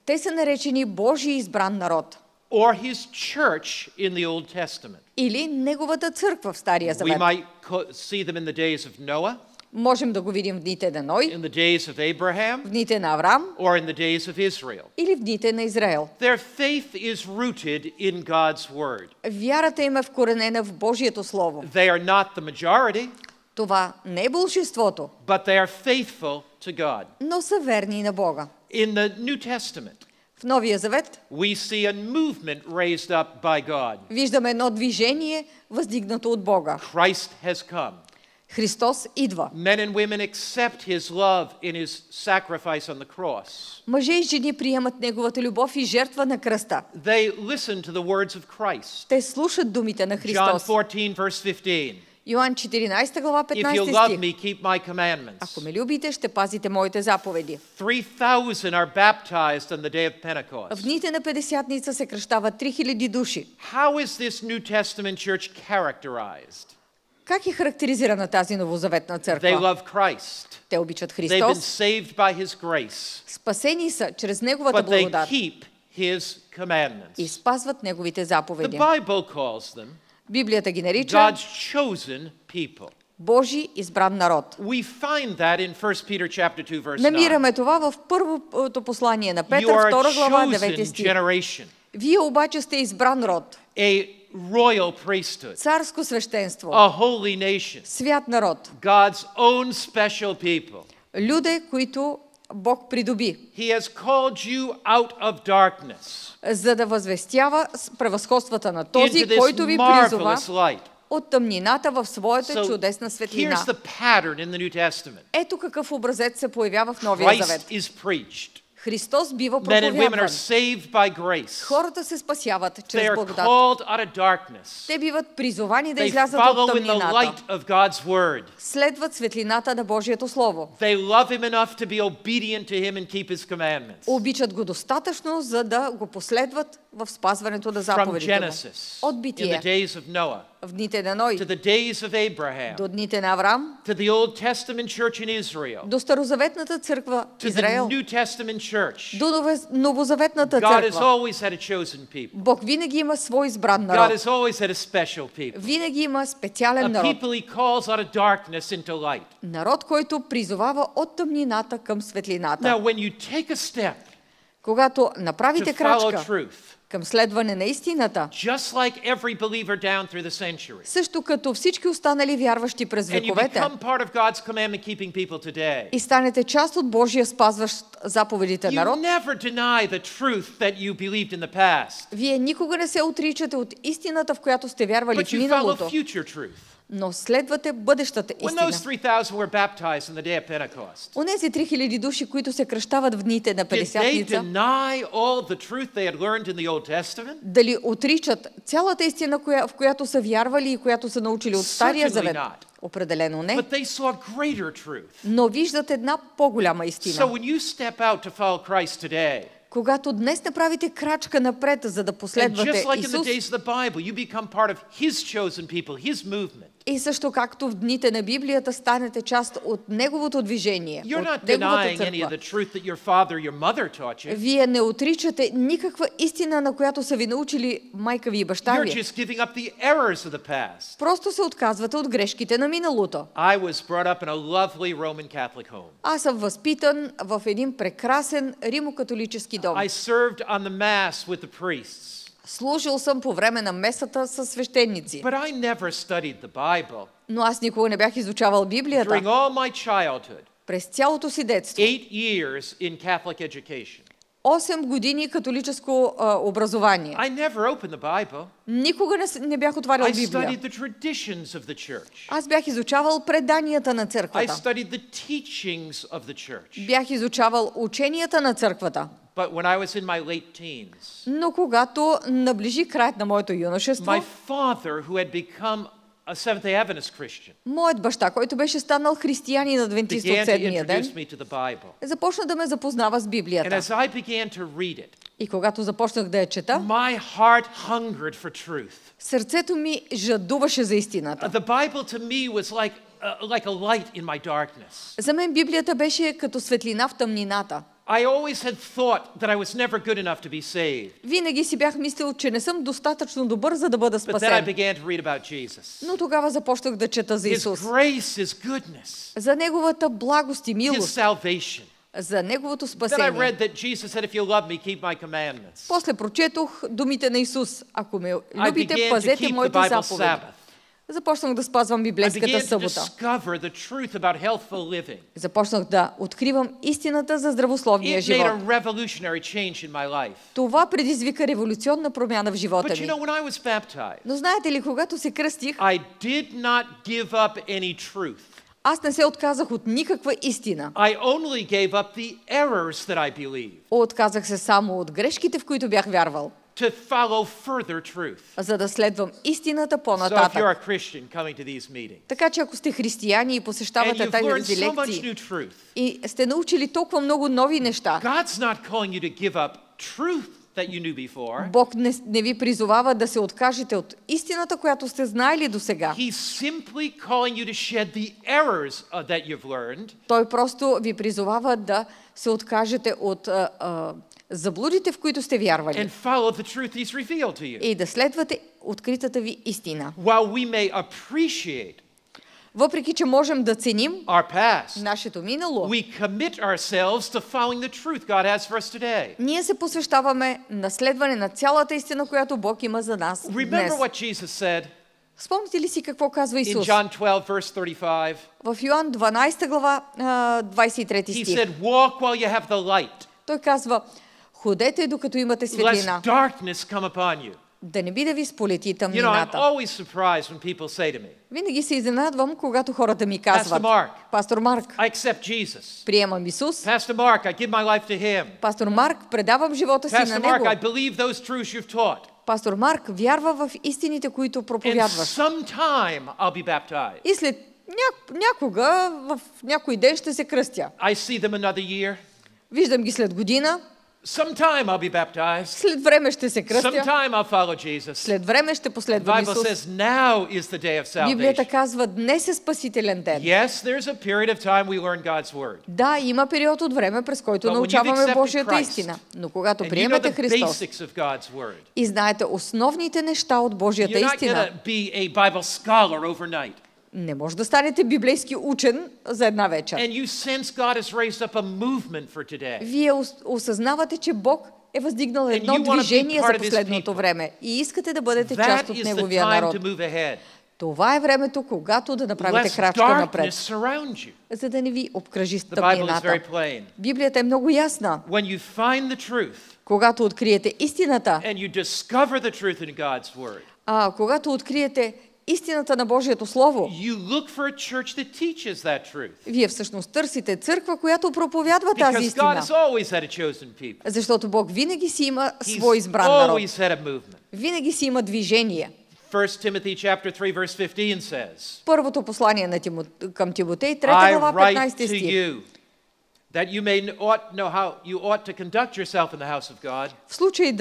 Те са наречени Божий избран народ or his church in the Old Testament. или Неговата църква в Стария We завет. might see them in the days of Noah, Можем да го видим в дните на Ной, in the days of Abraham, в дните на Авраам or in the days of Israel. или в дните на Израел. Their faith is rooted in God's word. Вярата им е вкоренена в Божието Слово. They are not the majority, Това не е большинството, but they are faithful to God. но са верни на Бога. In the New Testament, В Новия завет we see a movement raised up by God. виждаме едно движение, въздигнато от Бога. Christ has come. Христос идва. Men and women accept his love in his sacrifice on the cross. Мъже и жени приемат неговата любов и жертва на кръста. They listen to the words of Christ. Те слушат думите на John Христос. 14, verse 15. Йоан 14 глава If you 15 love стих. me, keep my commandments. Ако ме любите, ще пазите моите заповеди. 3,000 are baptized on the day of Pentecost. В дните на Петдесятница се кръщават 3000 души. How is this New Testament church characterized? Как е характеризирана тази новозаветна They църква? love Christ. Те обичат They've been Христос, saved by his grace, спасени са чрез Неговата but they благодат keep his и commandments. спазват Неговите The заповеди. Bible calls them Библията ги нарича God's chosen people. Божи избран народ. We find that in 1 Peter chapter 2 verse 9. Намираме това в първото послание на You Петър, are a 2 глава, chosen 9 стих. generation, Вие обаче сте избран род, a royal priesthood, царско свещенство, a holy nation, свят народ, God's own special people. люде, които Бог придоби, He has called you out of darkness за да възвестява превъзходствата на този, into this който ви призова marvelous light. от тъмнината в своята So чудесна светлина. here's the pattern in the New Testament. Ето какъв образец се появява в Новия Christ Завет. is preached. Христос бива Men and women are проповядван. saved by grace. Хората се спасяват They чрез are благодат. called out of darkness. Те биват призовани да They излязат от follow in the тъмнината. light of God's word. Следват светлината на Божието Слово. They love him enough to be obedient to him and keep his commandments. Обичат го достатъчно, за да го последват в спазването на From заповедите му. Genesis, От in the Битие, days of Noah, в дните на Ной, to the days of Abraham, до дните на Авраам, to the Old Testament church in Israel, до Старозаветната църква to the Израел, New Testament church. до Новозаветната God has църква. always had a chosen people. Бог винаги има свой избран God народ. has always had a special people. Винаги има специален A народ. people he calls out of darkness into light. Народ, който призовава от тъмнината към светлината. Now, when you take a step Когато направите to follow крачка truth, към следване на истината, just like every believer down through the centuries, също като всички останали вярващи през and you вековете, become part of God's commandment-keeping people today, и станете част от Божия спазващ заповедите you народ, never deny the truth that you believed in the past, вие никога не се отричате от истината, в която сте вярвали but в you follow миналото, future truth. но следвате бъдещата When those истина. 3,000 were baptized on the day of Pentecost, Онези 3000 души, които се кръщават в дните на did they Петдесятница, deny all the truth they had learned in the Old Testament? дали отричат цялата истина, в която са вярвали и която са научили от Стария Certainly Завет? not. Определено не. But they saw greater truth. Но виждат една по-голяма So истина. when you step out to follow Christ today, Когато днес направите крачка напред, за да and последвате just like in the Исус, days of the Bible, you become part of His chosen people, His movement. и също както в дните на Библията станете част от Неговото движение, You're not от Неговата denying any of църква. the truth that your father, your mother taught you. Вие не отричате никаква истина, на която са ви научили майка ви и баща You're ви. just giving up the errors of the past. Просто се отказвате от грешките на миналото. I was brought up in a lovely Roman Catholic home. Аз съм възпитан в един прекрасен римокатолически дом. I served on the Mass with the priests. Служил съм по време на месата със свещеници. But I never studied the Bible. Но аз никога не бях изучавал During Библията. all my childhood, През цялото си детство. 8 years in Catholic education, 8 години католическо образование. I never opened the Bible. Никога не бях отварял I Библия. studied the traditions of the church. Аз бях изучавал преданията на I църквата. studied the teachings of the church. Бях изучавал ученията на църквата. But when I was in my late teens, Но когато наближи краят на моето юношество, my father, who had become a Seventh-day Adventist Christian, моят баща, който беше станал християнин адвентист от began to седмия introduce ден, me to the Bible. започна да ме запознава с And Библията. as I began to read it, И когато започнах да я чета, my heart hungered for truth. сърцето ми жадуваше за истината. The Bible to me was like a light in my darkness. За мен Библията беше като светлина в тъмнината. I always had thought that I was never good enough to be saved. Винаги си бях мислил, че не съм достатъчно добър, за да бъда But then I спасен. began to read about Jesus. Но тогава започнах да чета за His Исус. grace, His goodness, За Неговата благост и His милост. salvation. За Неговото Then I спасение. read that Jesus said, if you love me, keep my commandments. После прочетох думите на Исус. Ако ме I любите, began to пазете keep the моите Bible заповеди. Sabbath. Започнах да спазвам I библейската began to събота. discover the truth about healthful living. Започнах да откривам истината за здравословния It made живот. a revolutionary change in my life. Това предизвика революционна промяна в живота But you ми. know, when I was baptized, Но знаете ли, когато се кръстих, I did not give up any truth. аз не се отказах от никаква истина. I only gave up the errors that I believed Отказах се само от грешките, в които бях вярвал, to follow further truth. за да следвам истината So if you're по-нататък. a Christian coming to these meetings Така че ако сте християни и and посещавате you've learned тези so much лекции new truth, и сте научили толкова много нови неща, God's not calling you to give up truth that you knew before. Бог не ви призовава да се откажете от истината, която сте знаели до сега. He's simply calling you to shed the errors that you've learned Той просто ви призовава да се откажете от заблудите, в които сте вярвали, and follow the truth He's revealed to you. и да следвате откритата ви истина. While we may appreciate Въпреки че можем да ценим our past, нашето минало, we commit ourselves to following the truth God has for us today. ние се посвещаваме на следване на цялата истина, която Бог има за нас днес. Remember what Jesus said Спомните ли си какво казва in Исус? John 12, verse 35? В Йоан 12 глава, 23 He стих. said, walk while you have the light, Той казва, ходете докато имате lest светлина, darkness come upon you. да не би да ви сполети You know, I'm тъмнината. always surprised when people say to me, Винаги се изненадвам, когато хората ми казват, Mark. Пастор Марк, I accept Jesus. приемам Исус. Pastor Mark, I give my life to Him. Пастор Марк, предавам живота си на Pastor Mark, I Него. believe those truths you've taught. Пастор Марк вярва в истините, които And проповядваш. sometime I'll be baptized. И след някога, в някой ден ще се кръстя. I see them another year. Виждам ги след година, Sometime I'll be baptized. след време ще се кръстя, Sometime I'll follow Jesus. след време ще The последвам Bible Исус. says now is the day of Библията salvation. казва, днес е спасителен ден. Yes, there's a period of time we learn God's word. Да, има период от време, през който But when you've научаваме accepted Божията Christ, истина. Но когато And you know приемете the Христос basics of God's word. и знаете основните неща от Божията You're not истина, going to be a Bible scholar overnight. не може да станете библейски учен за една вечер. And you sense God has raised up a movement for today. Вие осъзнавате, че Бог е въздигнал едно you wanna be движение part за of his последното people. време и искате да бъдете част That от is the Неговия time народ. to move ahead. Това е времето, когато да направите Lest крачка darkness напред, surround you. за да не ви обкръжи The Bible is тъмнината. very plain. Библията е много ясна. When you find the truth Когато откриете истината, and you discover the truth in God's word, когато откриете истината на Божието Слово, you look for a church that teaches that truth. вие всъщност търсите църква, която проповядва тази Because God истина. has always had a chosen people. Защото Бог винаги си има He's свой избран народ. always had a movement. Винаги си има движение. 1 Timothy chapter 3 verse 15 says, Първото послание на към Тимотей, 3 I глава, write 15 to стих. you that you may know how you ought to conduct yourself in the house of God, В случай,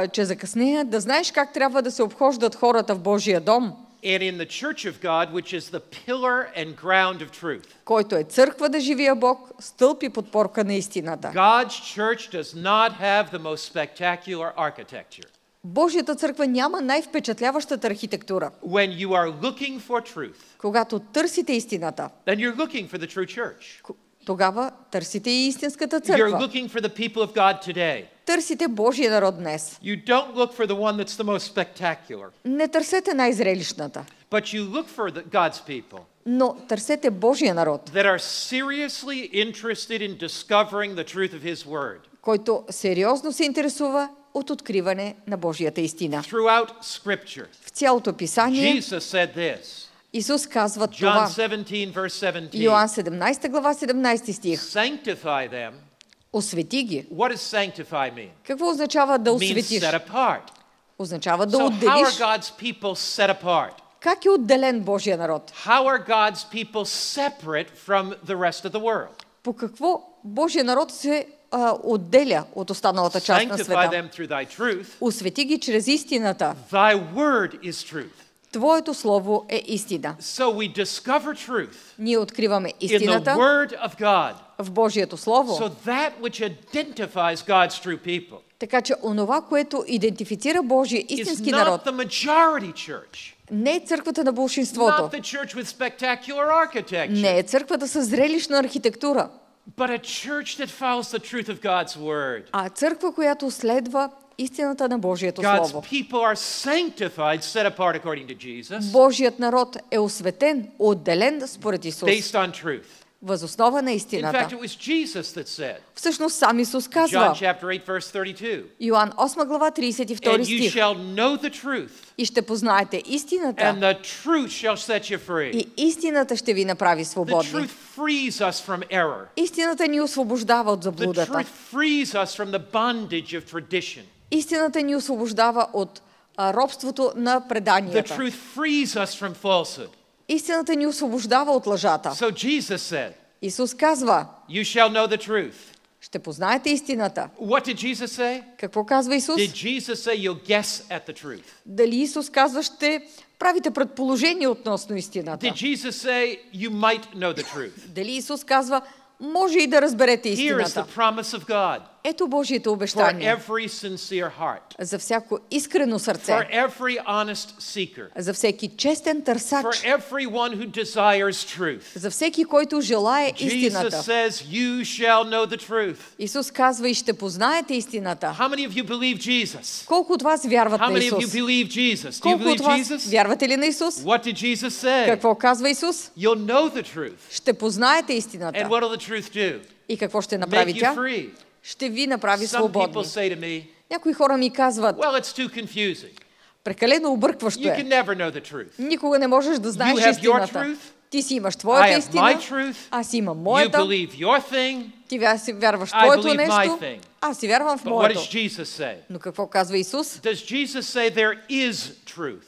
че закъснея, да знаеш как трябва да се обхождат хората в Божия дом, and in the church of God, which is the pillar and ground of truth. който е църква да живия Бог, стълб и подпорка на истината. God's church does not have the most spectacular architecture. Божията църква няма най-впечатляващата архитектура. When you are looking for truth, Когато търсите истината, then you're looking for the true church. тогава търсите и истинската You're църква. looking for the people of God today. Търсите Божия народ днес. You don't look for the one that's the most spectacular, Не търсете най-зрелищната, but you look for God's people но търсете Божия народ, that are seriously interested in discovering the truth of His Word. който сериозно се интересува от откриване на Божията истина. Throughout Scripture, В цялото писание Jesus said this. Исус казва John това. 17, verse 17. Йоан 17 глава 17 стих. Sanctify them. Освети ги. What does sanctify mean? Какво означава да It means осветиш? set apart. Означава да So how are отделиш. God's people set apart? Как е отделен Божия народ? How are God's people separate from the rest of the world? По какво Божия народ се отделя от останалата част на Sanctify света? them through thy truth. Освети ги чрез истината. Thy word is truth. Твоето слово е истина. So we discover truth Ние откриваме in the истината word of God. в Божието слово. So that which identifies God's true people Така че онова, което идентифицира Божия is истински not народ, the majority church, не е църквата на болшинството, not the church with spectacular architecture, не е църквата с зрелищна архитектура, but a church that follows the truth of God's word. а църква, която следва истината на Божието God's Слово. people are sanctified, set apart according to Jesus, Божият народ е осветен, отделен според Исус, based on truth. възоснова на In fact, истината. it was Jesus that said, Всъщност сам Исус John казва, chapter 8, verse 32, Йоан 8 глава 32 and you стих, shall know the truth, и ще познаете истината, and the truth shall set you free. и истината ще ви направи The свободни. truth frees us from error. Истината ни освобождава от The заблудата. truth frees us from the bondage of tradition. Истината ни освобождава от робството на The преданията. truth frees us from falsehood. Истината ни освобождава от лъжата. So Jesus said, Исус казва, you shall know the truth. ще познаете истината. What did Jesus say? Какво казва Исус? Did Jesus say you'll guess at the truth? Дали Исус казва, ще правите предположение относно истината? Did Jesus say you might know the truth? Дали Исус казва, може и да разберете Here is the истината? promise of God Ето Божието for обещание every sincere heart, за всяко искрено сърце, for every honest seeker, за всеки честен търсач, for everyone who desires truth. за всеки, който желае Jesus истината. says you shall know the truth. Исус казва, и ще познаете истината. How many of you believe Jesus? Колко от вас вярват How на many of you Исус? believe Jesus? Do you Колко от believe вас Jesus? вярвате ли на Исус? What did Jesus say? Какво казва Исус? You'll know the truth. Ще познаете And истината. what will the truth do? И какво ще Make направи you тя? free. Ще ви направи Some people свободни. say to me, Някои хора ми казват, well, it's too confusing. прекалено объркващо You can е. never know the truth. Никога не можеш да знаеш You have your истината. truth. Ти си имаш I твоята have my истина, truth. аз имам You моята, believe your thing. ти си вярваш в I твоето believe my нещо, thing. аз си вярвам в But what моето. does Jesus say? Но какво казва Исус? Does Jesus say there is truth?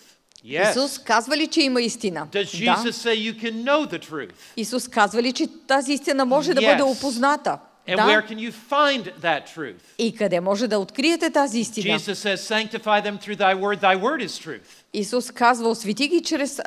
Yes. Исус казва ли, че има истина? Does Jesus Да. say you can know the truth? Исус казва ли, че тази истина може да бъде Yes. опозната? And where Да. can you find that truth? И къде може да откриете тази истина? Jesus says, sanctify them through thy word. Thy word is truth. Исус казва, освети ги чрез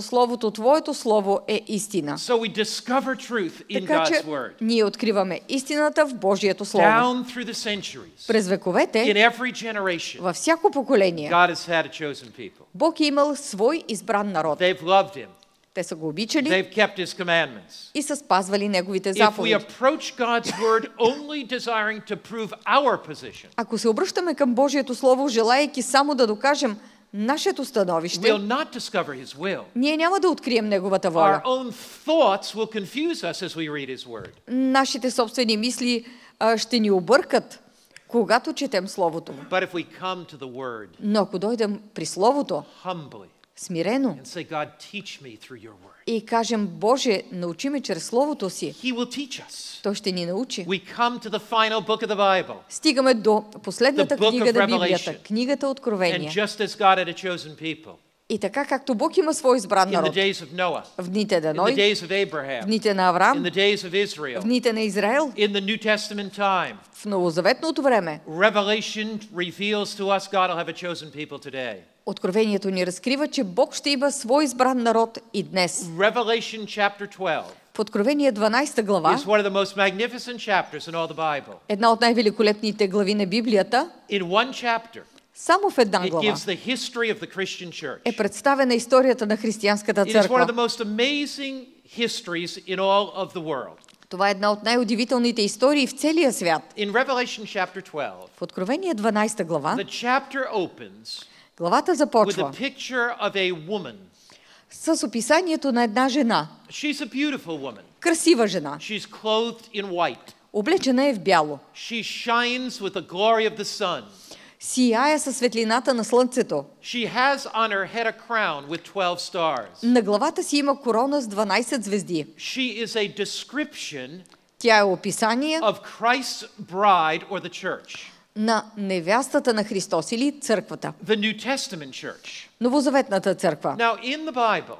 Словото, Твоето Слово е истина. So we discover truth in Така че God's word. ние откриваме истината в Божието Слово. Down through the centuries, През in вековете, every generation, във всяко поколение, God has had a chosen people. Бог е имал свой избран народ. They've loved him. Те са го обичали They've kept his commandments. и са спазвали Неговите If we заповеди. approach God's word only desiring to prove our position, Ако се обръщаме към Божието Слово, желаейки само да докажем нашето становище, we'll not discover his will. ние няма да открием Неговата Our воля. own thoughts will confuse us as we read his word. Нашите собствени мисли ще ни объркат, когато четем Словото му. But if we come to the word Но ако дойдем при Словото, humbly смирено, and say, God, teach me through your word, и кажем, Боже, научи ме чрез Словото си, he will teach us. Той ще ни научи. We come to the final book of the Bible. Стигаме до последната The book книга of на Библията, Revelation. книгата And Откровение. just as God had a chosen people И така както Бог има свой избран in the народ days of Noah, в дните на in the Ной, days of в Abraham, дните на in Авраам, the days of в Israel, дните на Израел, in the New Testament time, в новозаветното време, Revelation reveals to us God will have a chosen people today. Откровението ни разкрива, че Бог ще има свой избран народ и днес. Revelation chapter 12 В Откровение 12 глава, is one of the most magnificent chapters in all the Bible. една от най-великолепните глави на Библията, In one chapter, само в една it глава gives the history of the Christian church. е представена историята на християнската It is one of църква. the most amazing histories in all of the world. Това е една от най-удивителните истории в целия свят. In Revelation chapter 12, В Откровение 12 глава, the chapter opens главата with започва a picture of a woman. с описанието на една жена, She's a beautiful woman. красива жена, She's clothed in white. облечена е в бяло, She shines with the glory of the sun. сияе със светлината на слънцето. She has on her head a crown with 12 stars. На главата си има корона с 12 звезди. She is a description Тя е описание of Christ's bride or the church, на невястата на Христос или църквата, the New Testament church. новозаветната църква. Now, in the Bible,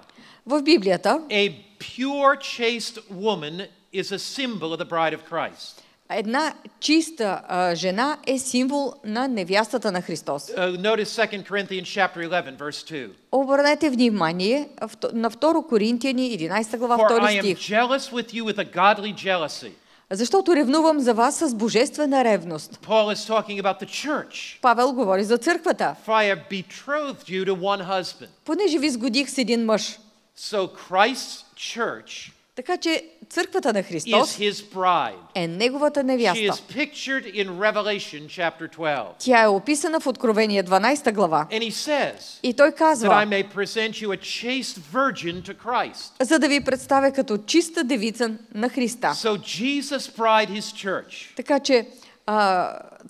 В Библията a pure, chaste woman is a symbol of the bride of Christ. една чиста жена е символ на невястата на Христос. Notice 2 Corinthians chapter 11, verse 2. Обърнете внимание на 2 Коринтияни 11 глава For I 2 am стих. jealous with you with a godly jealousy. Защото ревнувам за вас с божествена ревност. Paul is talking about the church. Павел говори за църквата. For I have betrothed you to one husband. Понеже ви сгодих с един мъж. So Christ's church Така че Църквата на is Христос his bride. е неговата She невяста. is pictured in Revelation chapter 12. Тя е описана в Откровение 12 глава. And he says И той that I казва, may present you a chaste virgin to Christ. за да ви представя като чиста девица на Христа. So Jesus' bride, his church, Така че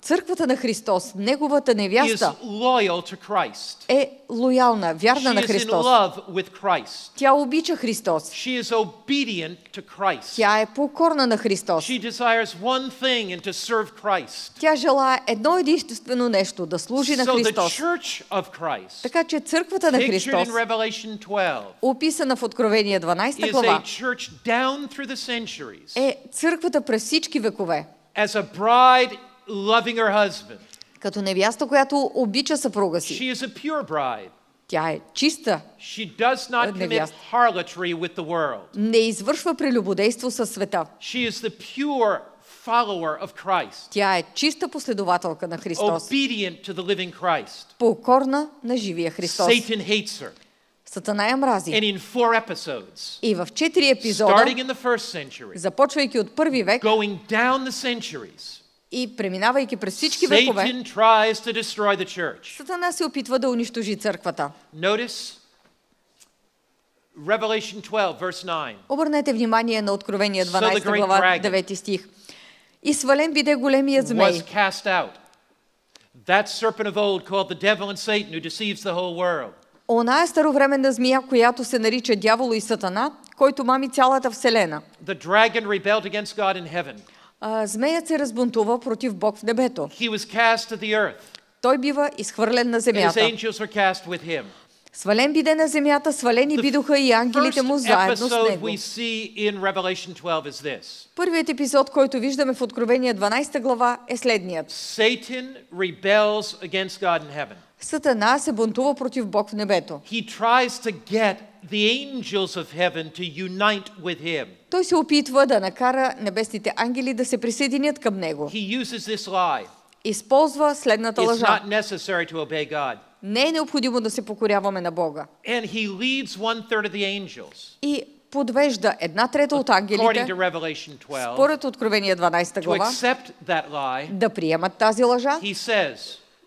църквата на Христос, неговата is невяста, loyal to Christ. е лоялна, вярна She на is in Христос. love with Christ. Тя обича Христос. She is obedient to Christ. Тя е покорна на Христос. She desires one thing and to serve Christ. Тя желае едно единствено нещо, да служи на So the Христос. church of Christ, Така че църквата на pictured Христос, in Revelation 12, описана в Откровение 12 is a глава, church down through the centuries е църквата през всички векове. as a bride loving her husband. Като невяста, която обича съпруга си. She is a pure bride. Тя е чиста, She does not commit невяста. harlotry with the world. не извършва прелюбодейство със света. She is the pure follower of Christ, Тя е чиста последователка на Христос, obedient to the living Christ. покорна на живия Христос. Satan hates her. Сатана я мрази. And in 4 episodes, И в 4 епизода, starting in the first century, започвайки от първи век going down the centuries, и преминавайки през всички векове, Satan tries to destroy the church. Сатана се опитва да унищожи църквата. Notice Revelation 12, verse 9. Обърнете внимание на Откровение So the 12 great глава, dragon 9 стих. И свален биде големият змей, Was cast out. That serpent of old called the devil and Satan who deceives the whole world. оная старовременна змия, която се нарича дявол и Сатана, който мами цялата вселена. The dragon rebelled against God in heaven. Змеят се разбунтува против Бог в небето. He was cast to the earth, Той бива изхвърлен на and his земята. angels were cast with him. Свален биде на земята, свалени бидоха и ангелите му First заедно с episode него. we see in Revelation 12 is this. Първият епизод, който виждаме в Откровение 12 глава, е следният. Satan rebels against God in heaven. Сатана се бунтува против Бог в небето. He tries to get the angels of heaven to unite with him. Той се опитва да накара небесните ангели да се присъединят към него. He uses this lie. Използва следната It's лъжа. not necessary to obey God. Не е необходимо да се покоряваме на Бога. And he leads 1/3 of the angels, И подвежда 1/3 от according to ангелите, Revelation 12, според Откровение 12 to глава, accept that lie. да приемат тази лъжа. He says,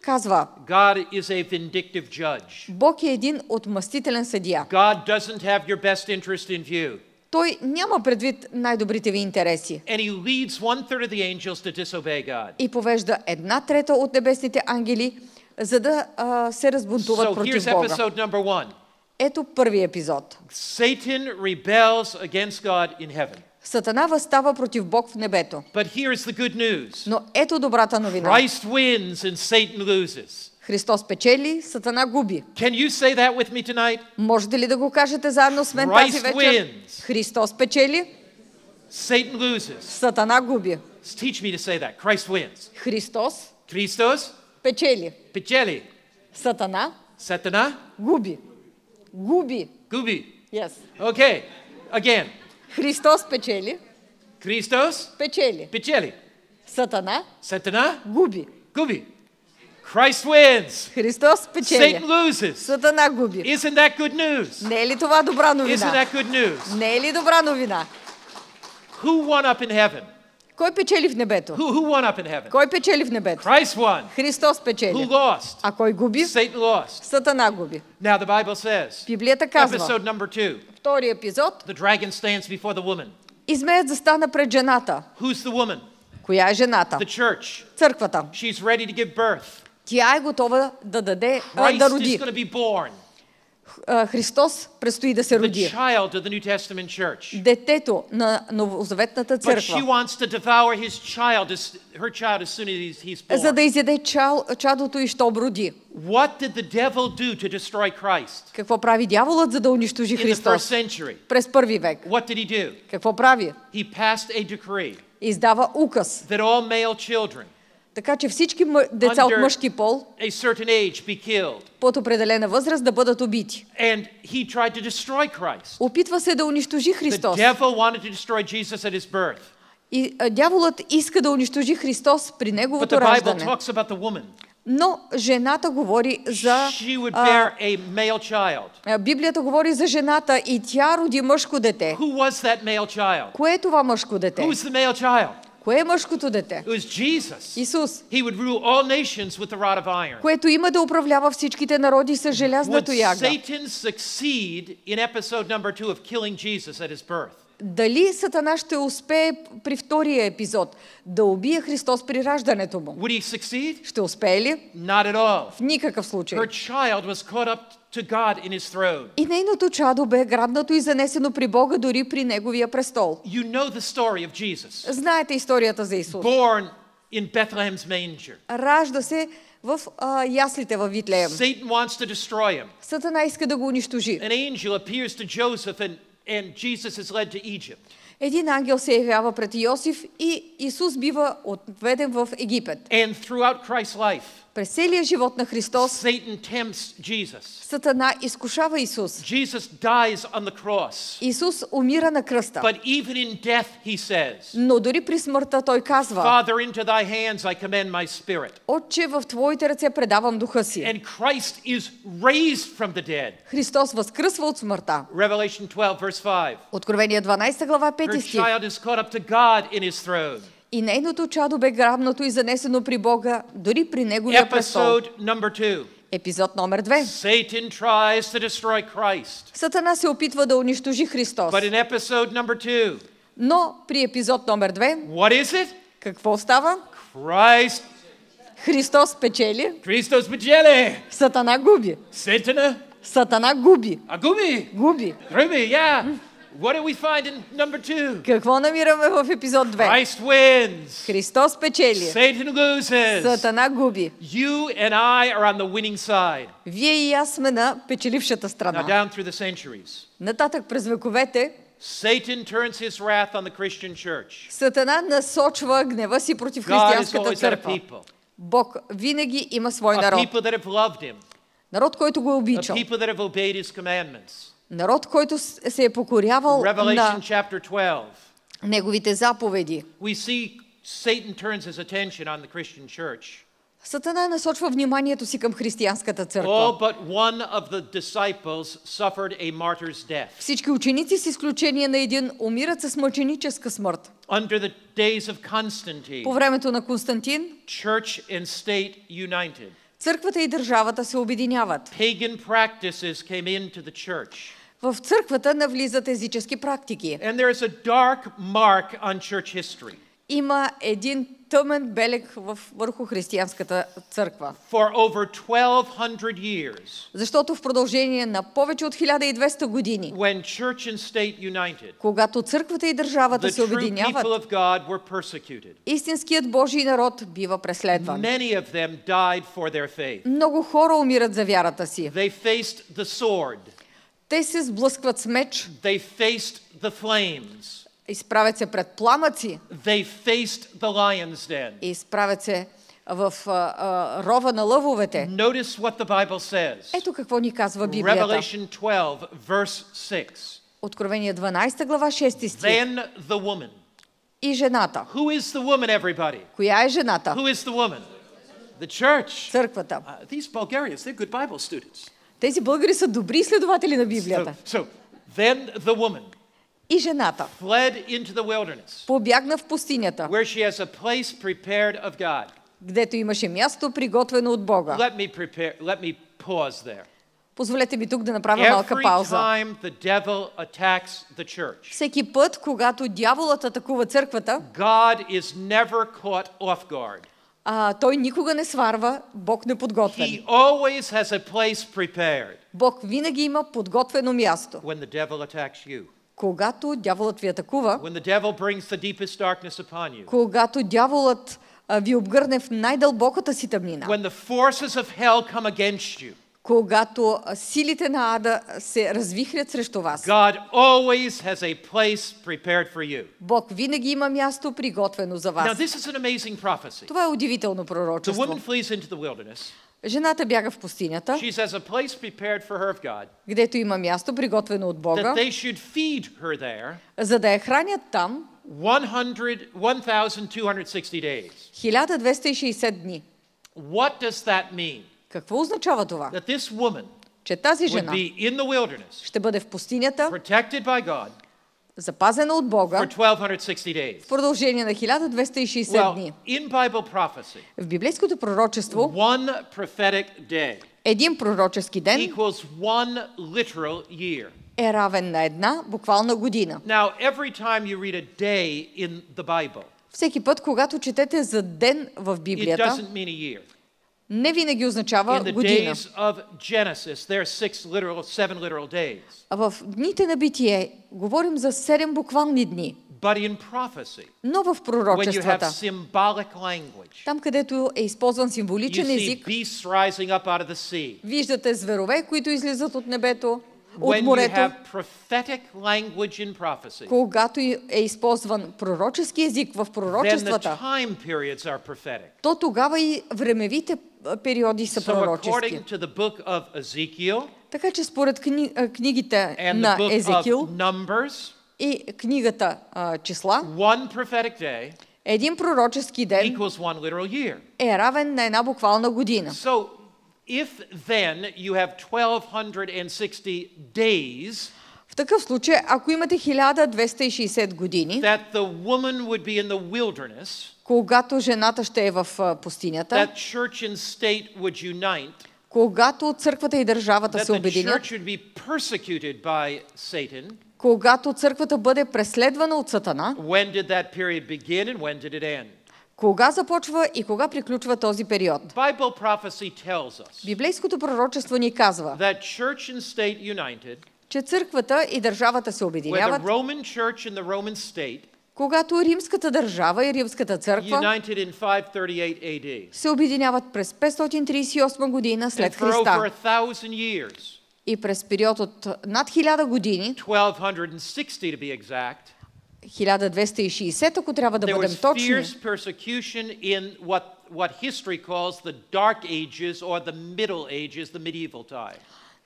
Казва, God is a vindictive judge. Бог е един отмъстителен съдия. God doesn't have your best interest in view. Той няма предвид най-добрите ви интереси. And he leads 1/3 of the angels to disobey God. И повежда 1/3 от небесните ангели, за да се разбунтуват So против here's Бога. episode number 1. Ето първи епизод. Satan rebels against God in heaven. Сатана възстава против Бог в небето. But here's the good news. Но ето добрата новина. Christ wins and Satan loses. Христос печели, Сатана губи. Can you say that with me tonight? Можете ли да го кажете заедно с мен Christ тази вечер? wins. Христос печели, Satan loses. Сатана губи. Teach me to say that. Christ wins. Христос Christos, печели, pecheli. Сатана Satana, губи. Губи. gubi. Yes. Okay. Again. Христос печели, Christos, печели. pecheli. Сатана Satana, губи. gubi. Christ wins. Христос Satan печели, loses. Сатана губи. Isn't that good news? Не е ли това добра Isn't новина? that good news? Не е ли добра новина? Who won up in heaven? Кой печели в небето? Who won up in heaven? Кой печели в небето? Christ won. Христос Who печели. lost? А кой губи? Satan lost. Сатана губи. Now the Bible says, Библията казва, episode number 2, втори епизод, the dragon stands before the woman. и змеят застана пред жената. Who's the woman? Коя е жената? The church. Църквата. She's ready to give birth. Тя е готова да даде, да Christ is роди. going to be born. Христос предстои да се The роди. child of the New Testament church. Детето на новозаветната But she църква. wants to devour her child as soon as he's За да born. изяде чадото и щом роди. What did the devil do to destroy Christ Какво прави дяволът, за да унищожи in the first Христос? century? През първи век. What did he do? Какво прави? He passed a decree Издава указ. that all male children Така че всички деца от Under- мъжки пол a certain age be killed. под определена възраст да бъдат убити. And he tried to destroy Christ. Опитва се да унищожи The Христос. devil wanted to destroy Jesus at his birth. И дяволът иска да унищожи Христос при But неговото the Bible раждане. talks about the woman. Но жената говори за... She would bear a male child. Библията говори за жената и тя роди мъжко дете. Who was that male child? Кое е това мъжко дете? Who was the male child? Кое е мъжкото дете? It was Jesus. Исус, He would rule all nations with the rod of iron. което има да управлява всичките народи с желязна Would тояга. Satan succeed in episode number 2 of killing Jesus at his birth? Дали Сатана ще успее при втория епизод да убие Христос при раждането му? Would he succeed? Ще успее ли? Not at all. В никакъв случай. Her child was caught up to God in his throne. И нейното чадо бе грабнато и занесено при Бога, дори при Неговия престол. You know the story of Jesus. Знаете историята за Исус. Born in Bethlehem's manger. Ражда се в яслите във Витлеем. Satan wants to destroy him. Сатана иска да го унищожи. An angel appears to Joseph and Jesus is led to Egypt. Един ангел се явява пред Йосиф и Исус бива отведен в Египет. And throughout Christ's life, През целия живот на Христос Satan tempts Jesus. Сатана изкушава Исус. Jesus dies on the cross. Исус умира на кръста. But even in death, he says, Но дори при смъртта той казва: Father, into thy hands I commend my spirit. Отче, в Твоите ръце предавам духа си. And Christ is raised from the dead. Христос възкръсва от смъртта. Revelation 12, verse 5. Откровение 12 глава, Her 5 стих. child is caught up to God in his throne. И нейното чадо бе грабнато и занесено при Бога, дори при Неговия престол. Episode number 2. Епизод номер 2. Satan tries to destroy Christ. Сатана се опитва да унищожи Христос. But in episode number 2, Но при епизод номер 2, what is it? какво става? Christ, Христос печели, Christos Pagele, Сатана губи. Satan, Сатана губи. Agumi, Губи. Rumi, yeah. What do we find in number 2? Какво намираме в епизод 2? Christ wins. Христос печели, Satan loses. Сатана губи. You and I are on the winning side. Вие и аз сме на печелившата Now страна. down through the centuries, Нататък през вековете Satan turns his wrath on the Christian church. Сатана насочва гнева си против God is християнската always at a църква. people. Бог винаги има свой A народ. people that have loved him. Народ, който го е A обичал. people that have obeyed his commandments. Народ, който се е покорявал Revelation на chapter 12. неговите заповеди. We see Satan turns his attention on the Christian church. Сатана насочва вниманието си към християнската All църква. but one of the disciples suffered a martyr's death. Всички ученици, с изключение на един, умират с мъченическа смърт. Under the days of Constantine, По времето на Константин, church and state united. църквата и държавата се обединяват. Pagan practices came into the church. В църквата навлизат езически практики. And there is a dark mark on church history. Има един тъмен белег върху християнската църква. For over 1200 years, Защото в продължение на повече от 1200 години, when church and state united, когато църквата и държавата the се true обединяват, people of God were persecuted. истинският Божий народ бива преследван. Many of them died for their faith. Много хора умират за вярата си. They faced the sword. Те се сблъскват с меч, They faced the flames. изправят се пред пламъци, They faced the lion's den. изправят се в рова на лъвовете. Notice what the Bible says. Ето какво ни казва Библията. Revelation 12, verse 6. Откровение 12 глава 6 стих. Then the woman. И жената. Who is the woman, everybody? Коя е жената? Who is the woman? The church. Църквата. These Bulgarians, they're good Bible students. Тези българи са добри изследователи на Библията. So then the woman И жената fled into the wilderness, побягна в пустинята, where she has a place prepared of God. гдето имаше място приготвено от Бога. Let me pause there. Позволете ми тук да направя малка Every пауза. time the devil attacks the church, Всеки път, когато дяволът атакува църквата, God is never caught off guard. той никога не сварва Бог неподготвен. He always has a place prepared Бог винаги има подготвено място. when the devil attacks you. Когато дяволът ви атакува, When the devil brings the deepest darkness upon you. когато дяволът ви обгърне в най-дълбоката си тъмнина, When the forces of hell come against you. когато силите на ада се развихрят срещу вас, God always has a place prepared for you. Бог винаги има място приготвено за Now вас. this is an amazing prophecy. Това е удивително The пророчество. woman flees into the wilderness. Жената бяга в пустинята, She has a place prepared for her of God, гдето има място приготвено от that Бога, they should feed her there за да я хранят там 1260 days. 1260 дни. What does that mean? Какво означава това? That this woman Че тази would жена be in the wilderness, ще бъде в пустинята, protected by God, запазена от Бога for 1260 days. в продължение на 1260 дни. Well, in Bible prophecy, В библейското пророчество one prophetic day един пророчески ден equals one literal year. е равен на една буквална година. Now, every time you read a day in the Bible, Всеки път, когато четете за ден в it Библията, doesn't mean a year. не винаги означава In the година. days of Genesis, there are seven literal days. А в дните на Битие говорим за 7 буквални дни. But in prophecy, Но в when you have пророчествата, symbolic language, там където е използван you символичен see език, beasts rising up out of the sea. виждате зверове, които излизат от небето, от When you морето. have prophetic language in prophecy, Когато е използван пророчески език в then the пророчествата, time periods are prophetic. то тогава и времевите периоди са So пророчески. according to the book of Ezekiel Така че според книгите and the на book Езекил of Numbers, и книгата Числа, one prophetic day един пророчески ден equals one literal year. е равен на една буквална година. So if then you have 1260 days, В такъв случай, ако имате 1260 години, that the woman would be in the wilderness, когато жената ще е в пустинята, that church and state would unite, когато църквата и държавата that се the обединят, church would be persecuted by Satan. когато църквата бъде преследвана от Сатана, When did that period begin and when did it end? кога започва и кога приключва този период? Bible prophecy tells us Библейското пророчество ни казва, that church and state united, че църквата и държавата се where the обединяват, Roman church and the Roman state когато римската държава и римската църква united in 538 AD. се обединяват през 538 година след And for over Христа 1,000 years, и през период от над 1000 години, 1260 to be exact, 1260, ако трябва да there бъдем was точни, fierce persecution in what history calls the Dark Ages or the Middle Ages, the medieval time.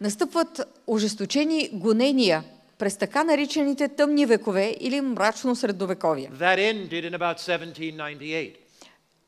настъпват ожесточени гонения през така наричаните тъмни векове или мрачно средновековие. That ended in about 1798.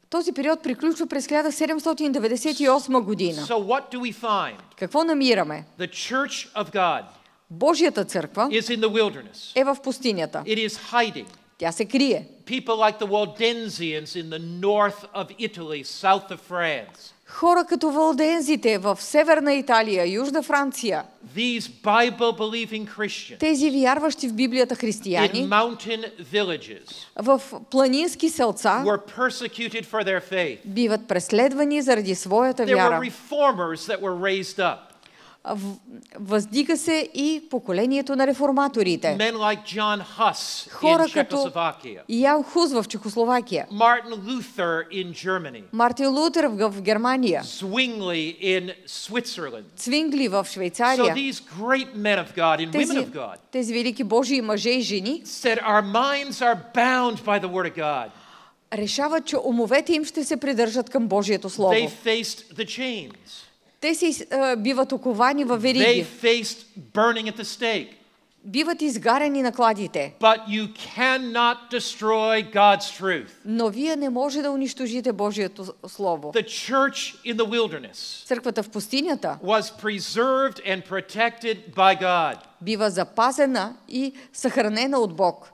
Този период приключва през 1798 година. So what do we find? Какво намираме? The Church of God Божията църква is in the wilderness. е в пустинята. It is hiding. Тя се крие. People like the Waldensians in the north of Italy, south of France. Хора като валдензите в Северна Италия, Южна Франция, These Bible-believing Christians тези вярващи в Библията in християни mountain villages в планински селца were persecuted for their faith. биват преследвани заради своята There were вяра. reformers that were raised up. Въздига се и поколението на реформаторите. Men like John Huss in Хора като Czechoslovakia. Ян Хус в Чехословакия, Martin Luther in Germany. Мартин Лутер в Германия, Zwingli in Switzerland. Цвингли в So Швейцария. these great men of God and women of God Тези велики Божии мъже и жени said our minds are bound by the Word of God. решават, че умовете им ще се придържат към Божието They Слово. faced the chains. Те си биват оковани във They вериги, faced burning at the stake. биват изгарени на кладите. But you cannot destroy God's truth. Но вие не може да унищожите Божието Слово. The church in the wilderness Църквата в пустинята was preserved and protected by God. бива запазена и съхранена от Бог.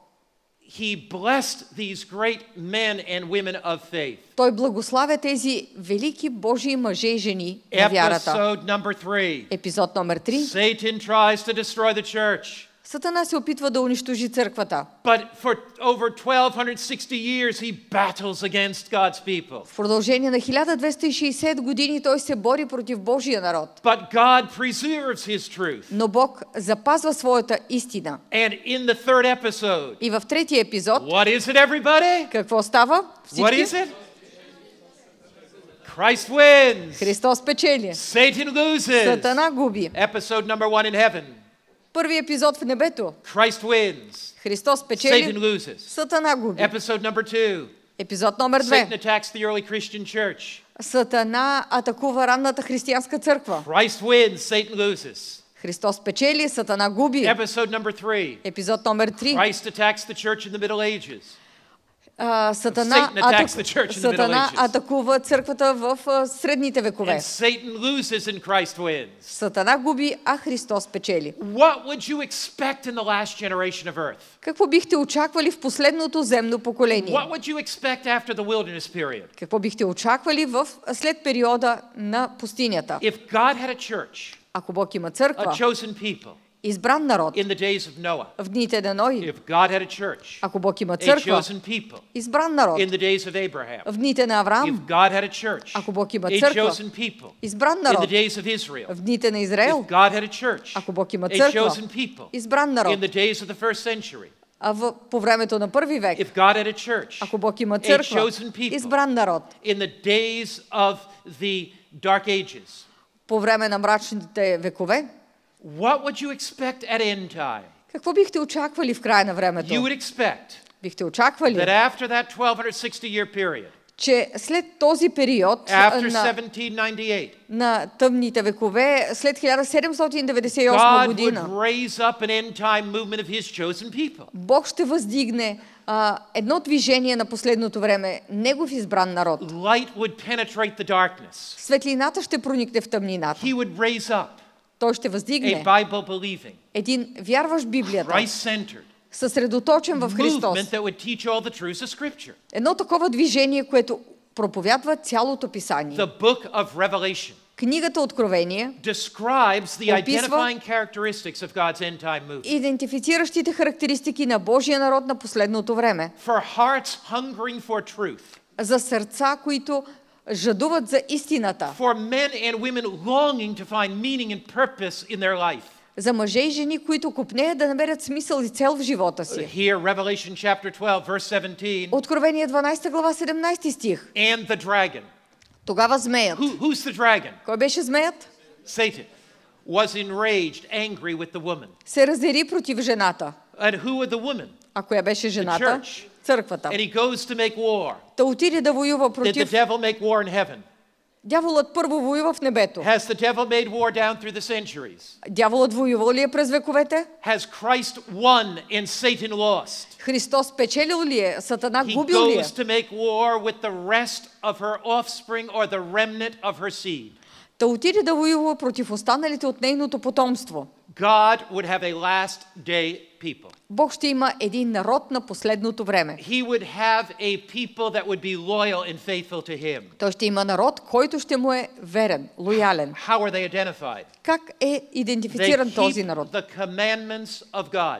He blessed these great men and women of faith. Той благославя тези велики Божии мъже и жени на вярата. Episode number 3. Епизод номер 3. Satan tries to destroy the church. Сатана се опитва да унищожи църквата. But for over 1260 years he battles against God's people. В продължение на 1260 години той се бори против Божия народ. But God preserves his truth. Но Бог запазва своята истина. And in the third episode, И в третия епизод, what is it, everybody? какво става? What is Всички? it? Christ wins. Христос печели. Satan loses. Сатана губи. Episode number 1 in heaven. Първи епизод в небето. Christ wins. Христос Satan печели. loses. Сатана губи. Episode number 2. Епизод номер Satan 2. attacks the early Christian church. Сатана атакува ранната християнска църква. Christ wins. Satan loses. Христос печели, Сатана губи. Episode number 3. Епизод номер 3. Christ attacks the church in the Middle Ages. Сатана Satan attacks the church in the Middle Сатана Ages. атакува църквата в средните векове. And Satan loses and Christ wins. Сатана губи, а Христос печели. What would you expect in the last generation of earth? Какво бихте очаквали в последното земно поколение? What would you expect after the wilderness period? Какво бихте очаквали след периода на пустинята? If God had a church, Ако Бог има a църква, chosen people, избран народ in the days of Noah, в дните на Ной, if God had a church, ако Бог има a църква, chosen people, избран народ in the days of Abraham, в дните на if Авраам, God had a church, ако Бог има a църква, chosen people, избран in народ the days of Israel, в дните на if Израел, God had a church, ако Бог има a църква, chosen people, избран in народ, the days of the first century, по времето на първи век, if God had a church, ако Бог има a църква, chosen people, избран народ, in the days of the dark ages, по време на мрачните векове, what would you expect at end time? какво бихте очаквали в края на времето? You would expect Бихте очаквали, that after that 1260-year period, че след този период after на 1798, на тъмните векове, след 1798 God would година, raise up an end time movement of His chosen people. Бог ще въздигне едно движение на последното време, Негов избран народ. Light would penetrate the darkness. Светлината ще проникне в тъмнината. He would raise up Той ще a въздигне Bible-believing, един вярващ Библията, Christ-centered съсредоточен в Христос. movement that would teach all the truths of Scripture. Едно такова движение, което проповядва цялото писание. The book of Revelation Книгата Откровение, describes the Описва identifying characteristics of God's end time movement. идентифициращите характеристики на Божия народ на последното време. For hearts hungering for truth, За сърца, които жадуват за истината. for men and women longing to find meaning and purpose in their life. За мъже и жени, които копнеят да намерят смисъл и цел в живота си. Here, Revelation chapter 12, verse 17, Откровение 12 глава 17 стих. and the dragon. Тогава змеят. Who's the dragon? Кой беше змеят? Satan was enraged, angry with the woman. Се разери против жената. And who are the women? А коя беше жената? church. Църквата. And he goes to make war. Та отиде да воюва Did the против... devil make war in heaven? Дяволът първо воюва в небето. Has the devil made war down through the centuries? Дяволът воювал ли е през вековете? Has Christ won and Satan lost? Христос печелил ли е? Сатана He губил ли е? goes to make war with the rest of her offspring or the remnant of her seed. Та отиде да воюва против останалите от нейното потомство. God would have a last day people. Бог ще има един народ на последното време. He would have a people that would be loyal and faithful to him. Той ще има народ, който ще му е верен, лоялен. How are they identified? Как е They идентифициран този keep народ? the commandments of God.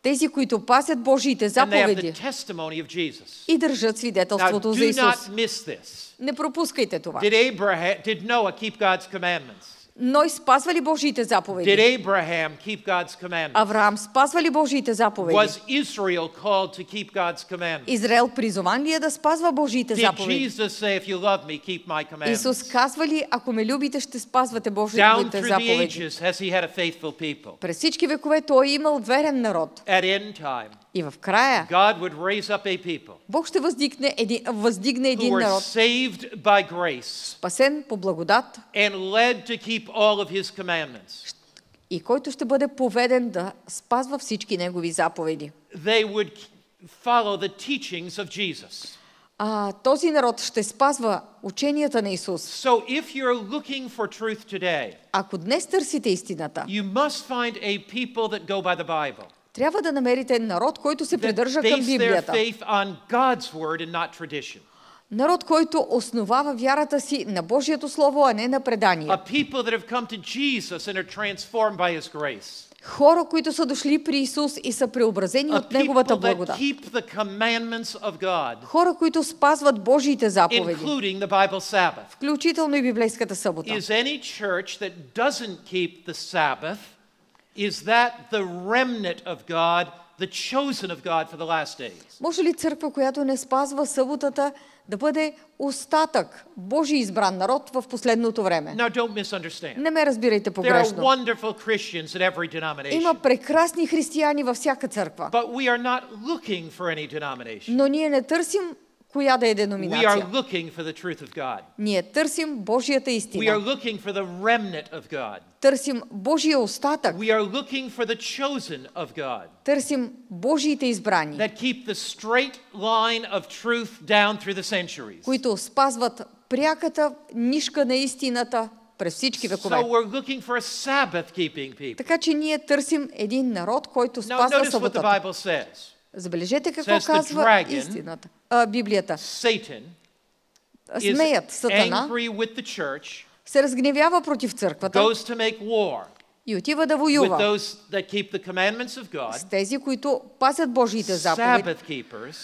Тези, които пасят Божиите And they have the заповеди testimony of Jesus. и държат Now, свидетелството за do Исус. not miss this. Не пропускайте това. Did Noah keep God's commandments? Ной спазва ли Божиите Did заповеди? Abraham keep God's commandments? Авраам спазва ли Божиите заповеди? Was Israel called to keep God's commandments? Израел призован ли е да спазва Божиите Did заповеди? Jesus say, if you love me, keep my Исус commandments? казва ли, ако ме любите, ще спазвате Down Божиите through the заповеди? ages has he had a faithful people. През всички векове той е имал верен народ. At end time, И в края God would raise up a people Бог ще въздигне who един were народ, saved by grace спасен по благодат and led to keep all of his commandments. и който ще бъде поведен да спазва всички негови заповеди. They would follow the teachings of Jesus. Този народ ще спазва ученията на Исус. So if you're looking for truth today, Ако днес търсите истината, you must find a people that go by the Bible. трябва да намерите народ, който се That придържа към base their Библията. faith on God's word and not tradition. Народ, който основава вярата си на Божието Слово, а не на предание. A people that have come to Jesus and are transformed by His grace. Хора, които са дошли при Исус и са преобразени A от Неговата people that благодат. keep the commandments of God, Хора, които спазват Божиите заповеди, including the Bible Sabbath. включително и библейската събота. Is any church that doesn't keep the Sabbath, is that the remnant of God, the chosen of God for the last days? Може ли църква, която не спазва съботата, да бъде остатък, Божий избран народ в последното време? Now don't misunderstand. Не ме разбирайте There are погрешно. wonderful Christians in every denomination. Има прекрасни християни във всяка църква. But we are not looking for any denomination. Но ние не търсим коя да е We are деноминация. looking for the truth of God. Ние търсим Божията We are истина. looking for the remnant of God. Търсим Божия остатък. We are looking for the chosen of God Търсим Божиите избрани, that keep the straight line of truth down through the centuries. които спазват пряката нишка на истината през всички векове. So we're looking for a Sabbath-keeping people. Така че ние търсим един народ, който Now спазва notice what the съботата. Bible says. Забележете какво Says the казва dragon, истината. Библията. Satan is Смеят, Сатана, angry with the church, се разгневява против църквата goes to make war и отива да with воюва those that keep the commandments of God, с тези, които пазят Божиите заповеди, Sabbath keepers,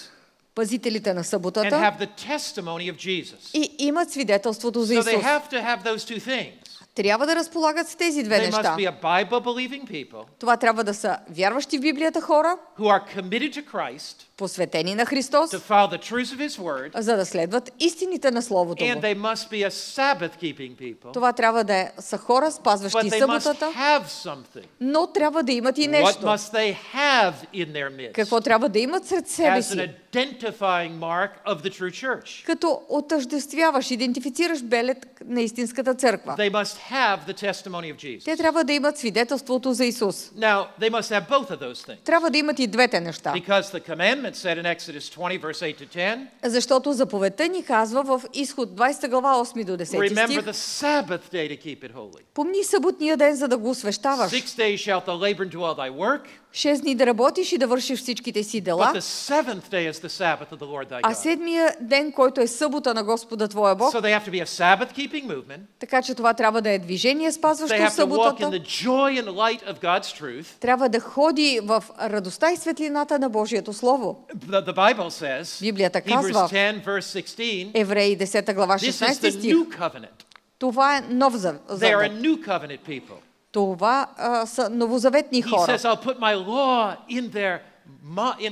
пазителите на and съботата have the testimony of Jesus. и имат свидетелството за So they Исус. have to have those two things. Трябва да разполагат с тези две They must неща. be a Bible-believing people Това трябва да са вярващи в Библията хора, who are committed to Christ, посветени на Христос, to follow the truths of His Word, за да следват истините на Словото and му. they must be a Sabbath-keeping people, Това трябва да са хора, but спазващи they must съботата, have something. но трябва да имат и What нещо. must they have in their midst Какво трябва да имат сред себе as an си? identifying mark of the true church? Като отъждествяваш, идентифицираш белет на истинската църква. They must have the testimony of Jesus. Те трябва да имат свидетелството за Исус. Now, they must have both of those things. Трябва да имат и двете неща. Because the commandment said in Exodus 20, verse 8 to 10, Защото заповедта ни казва в Изход 20 глава 8 до 10 remember стих: the Sabbath day to keep it holy. помни съботния ден, за да го освещаваш. 6 days shalt thou labor and do all thy work, 6 дни да работиш и да вършиш всичките си but дела, the seventh day is the Sabbath of the Lord thy а God. седмия ден, който е събота на Господа твоя Бог, So they have to be a Sabbath-keeping movement. така че това трябва да е движение, They спазващо have to walk in съботата. the joy and light of God's truth. Трябва да ходи в радостта и светлината на Божието Слово. The Bible says, Библията Hebrews казва, 10, verse 16, Евреи 10 глава this is 16 the стих. new covenant. Това е нов They are a завет. new covenant people. Това са новозаветни He хора. says, I'll put my law in